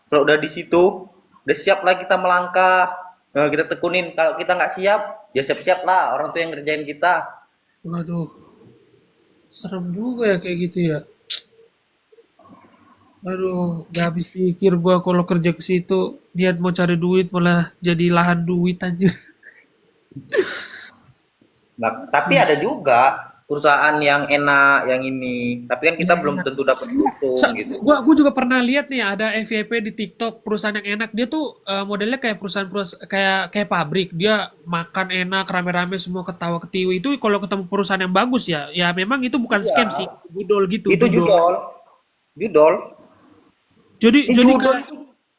B: kalau udah di situ, udah siap lah kita melangkah. Kita tekunin. Kalau kita nggak siap, ya siap-siap lah orang tuh yang ngerjain kita.
D: Waduh, serem juga ya kayak gitu ya. Aduh, gak habis pikir gua kalau kerja ke situ niat mau cari duit malah jadi lahan duit anjir.
B: Nah, tapi ada juga perusahaan yang enak, yang ini. Tapi kan kita
D: Iya,
B: belum
D: enak.
B: tentu dapat untung gitu.
D: Gua juga pernah lihat nih ada FYP di TikTok perusahaan yang enak. Dia tuh modelnya kayak perusahaan kayak kayak pabrik. Dia makan enak, rame-rame semua ketawa ketiwi. Itu kalau ketemu perusahaan yang bagus ya, ya memang itu bukan
B: Iya,
D: scam sih, judol gitu,
B: itu
D: judol.
B: judol. Judol.
D: Jadi
B: Judol
D: kayak
B: itu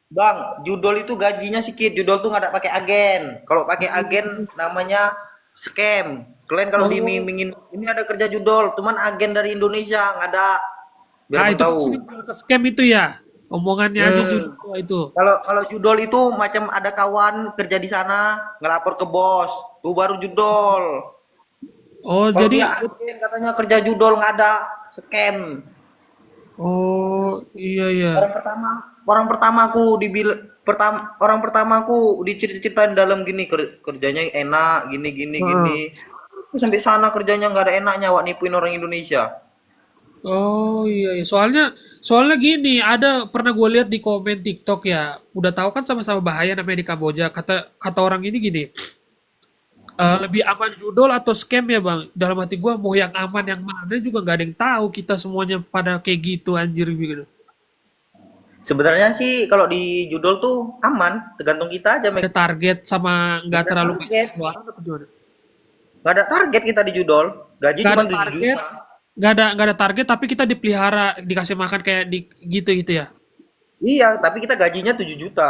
B: Bang, judol itu gajinya sedikit. Judol tuh nggak ada pakai agen. Kalau pakai agen namanya scam. Kalian kalau
D: oh,
B: diiming-imingin ini ada kerja judol, cuman agen dari Indonesia nggak ada. Biar
D: ah
B: abang
D: itu
B: tahu.
D: pasti ke scam itu ya. Omongannya aja
B: Hmm.
D: judol itu.
B: Kalau kalau judol itu macam ada kawan kerja di sana ngelapor ke bos, tuh baru judol.
D: Oh,
B: Kalau
D: jadi
B: dia agen katanya kerja judol nggak ada scam.
D: oh iya ya.
B: Orang pertamaku orang pertamaku diceritain dalam gini kerjanya enak gini gini
D: Heeh.
B: gini. Terus sampai sana kerjanya nggak ada enaknya wak nipuin orang Indonesia.
D: Oh iya, iya. Soalnya gini, ada pernah gue lihat di komen TikTok ya. Udah tahu kan sama-sama bahaya namanya di Kamboja. Kata kata orang ini gini, lebih aman judol atau scam ya bang? Dalam hati gue mau yang aman yang mana juga nggak ada yang tahu. Kita semuanya pada kayak gitu anjir gitu.
B: Sebenarnya sih kalau di judul tuh aman, tergantung kita aja
D: Ada
B: Meg.
D: target sama nggak
B: Nggak ada
D: terlalu banyak
B: target,
D: pengeluaran apa gimana?
B: nggak ada target kita di judul. Gaji
D: Nggak
B: cuma
D: ada
B: 7
D: target,
B: juta.
D: nggak ada target tapi kita dipelihara, dikasih makan kayak di gitu gitu ya.
B: Iya, tapi kita gajinya 7 juta.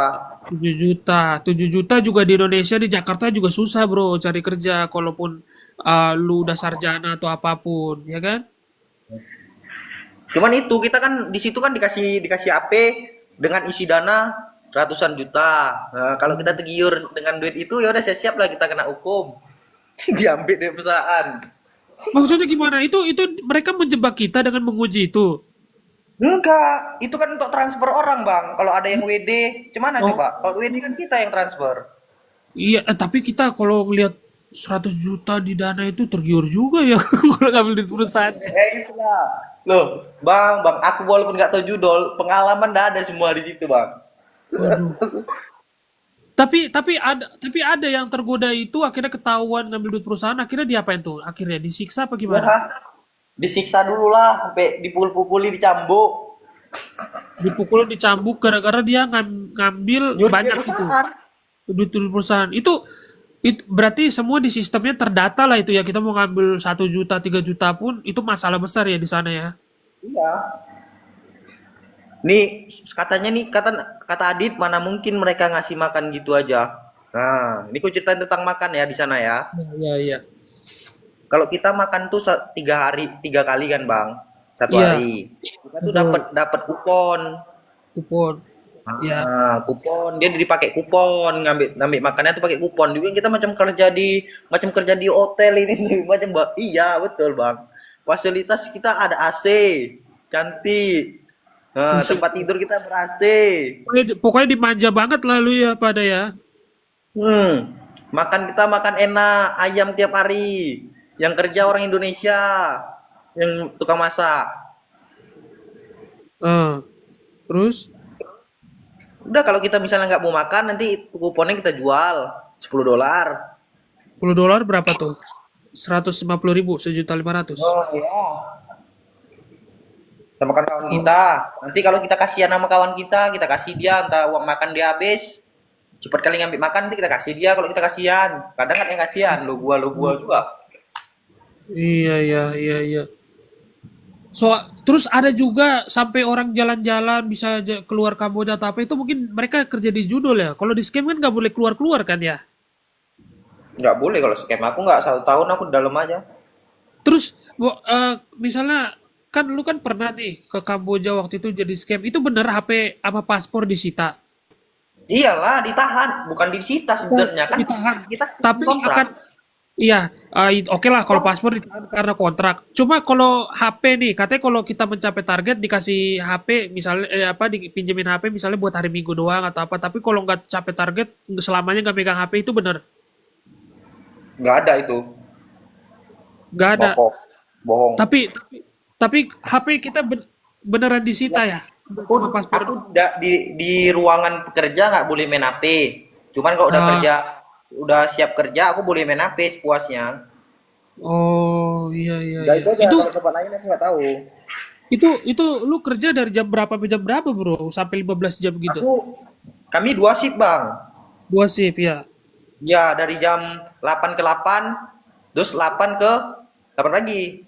D: 7 juta juga di Indonesia di Jakarta juga susah bro cari kerja kalaupun lu udah sarjana atau apapun ya kan.
B: Cuman itu kita kan di situ kan dikasih dikasih AP dengan isi dana ratusan juta. Nah, kalau kita tergiur dengan duit itu ya udah siap-siap lah kita kena hukum. Diambil dari perusahaan.
D: Maksudnya gimana itu mereka menjebak kita dengan menguji itu.
B: Enggak, itu kan untuk transfer orang, Bang. Kalau ada yang WD, gimana
D: Oh
B: coba? Kalau WD kan kita yang transfer.
D: iya, tapi kita kalau ngelihat 100 juta di dana itu tergiur juga ya kalau ngambil di perusahaan.
B: Itulah. Loh, Bang, aku walaupun nggak tahu judul, pengalaman dah ada semua di situ, Bang.
D: Waduh. Tapi ada yang tergoda itu akhirnya ketahuan ngambil duit perusahaan akhirnya diapain tuh? Akhirnya disiksa apa
B: Ya,
D: gimana?
B: disiksa dulu lah, sampai dipukul-pukuli, dicambuk.
D: Dipukul, dicambuk gara-gara dia ngambil
B: Nyuri
D: banyak itu.
B: perusahaan.
D: Duit perusahaan itu berarti semua di sistemnya terdata lah itu ya kita mau ngambil 1 juta 3 juta pun itu masalah besar ya di sana ya.
B: Iya. Nih katanya nih kata kata Adit mana mungkin mereka ngasih makan gitu aja. Nah, ini ku ceritain tentang makan ya di sana ya.
D: Iya iya
B: Kalau kita makan tuh 3 hari 3 kali kan bang, satu
D: iya
B: hari. Kita tuh
D: betul
B: dapat dapat kupon.
D: kupon ya.
B: Kupon dia dipakai kupon ngambil ngambil makannya tuh pakai kupon. Dia bilang kita macam kerja di hotel ini macam iya betul bang. Fasilitas kita ada AC, cantik. Nah,
D: Buset.
B: tempat tidur kita ber AC.
D: Pokoknya dimanja banget lalu ya pada ya.
B: Makan kita makan enak, ayam tiap hari. Yang kerja orang Indonesia, yang tukang masak.
D: Eh, terus
B: Udah kalau kita misalnya nggak mau makan, nanti kuponnya kita jual $10.
D: $10 berapa tuh? 150.000, 1.500.000.
B: Oh iya. Sama kawan kita. Nanti kalau kita kasihan sama kawan kita kasih dia entah uang makan dia habis. Cepat kali ngambil makan nanti kita kasih dia kalau kita kasihan. Kadang kan yang kasihan lu gua juga.
D: Iya, iya, iya, iya. Terus ada juga sampai orang jalan-jalan bisa keluar Kamboja atau apa itu mungkin mereka kerja di judul ya. Kalau di scam kan nggak boleh keluar-keluar kan ya.
B: Nggak boleh kalau scam aku nggak 1 tahun aku di dalam aja.
D: Terus misalnya kan lu kan pernah nih ke Kamboja waktu itu jadi scam. Itu bener HP apa paspor disita?
B: Iyalah ditahan, bukan disita sebenarnya kan
D: Ditahan.
B: kita
D: Tapi
B: kontrak.
D: akan iya, oke lah kalau paspor ditahan karena kontrak. Cuma kalau HP nih, katanya kalau kita mencapai target dikasih HP misalnya apa dipinjemin HP misalnya buat hari Minggu doang atau apa. Tapi kalau nggak capai target selamanya nggak megang HP itu bener.
B: Nggak ada itu,
D: Nggak ada.
B: bohong, bohong.
D: Tapi HP kita beneran disita ya? Sama paspor.
B: Aku di ruangan pekerja nggak boleh main HP. Cuman kalau udah
D: Ah,
B: kerja, udah siap kerja, aku boleh main HP sepuasnya.
D: oh iya iya
B: Ya
D: iya.
B: itu aja.
D: Itu
B: Kalau tempat lain aku nggak tahu.
D: itu lu kerja dari jam berapa sampai jam berapa, Bro? Sampai 15 jam gitu.
B: Kami 2 shift bang.
D: 2 shift ya.
B: Ya dari jam 8 ke 8, terus 8 ke 8 lagi.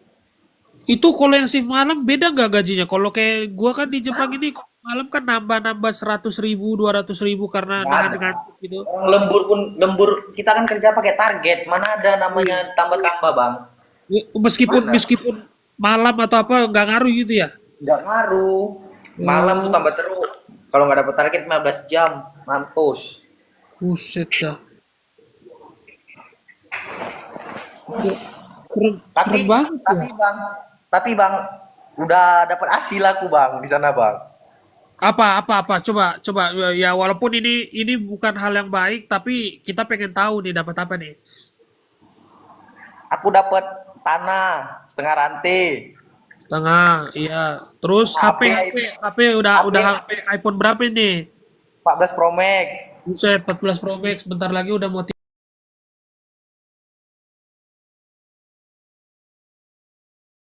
D: Itu kalau yang shift malam beda nggak gajinya? Kalau kayak gua kan di Jepang ini malam kan nambah-nambah 100.000, 200.000 karena
B: Nggak
D: nahan
B: ada.
D: ngantuk gitu.
B: Orang lembur pun lembur kita kan kerja pakai target. Mana ada namanya tambah-tambah bang?
D: Meskipun
B: Mana?
D: meskipun malam atau apa nggak ngaruh gitu ya.
B: Nggak ngaruh. Malam tuh
D: Oh,
B: tambah terus. Kalau nggak dapat target 15 jam, mampus.
D: buset dah. Keren,
B: Tapi
D: keren banget ya.
B: tapi bang, udah dapat hasil aku bang di sana bang.
D: Apa coba ya walaupun ini bukan hal yang baik tapi kita pengen tahu nih dapat apa nih.
B: Aku dapat tanah setengah rantai.
D: Tengah, iya. Terus HP
B: HP
D: HP HP udah
B: HP
D: HP iPhone berapa ini?
B: 14 Pro Max.
D: Buset 14 Pro Max bentar lagi udah mau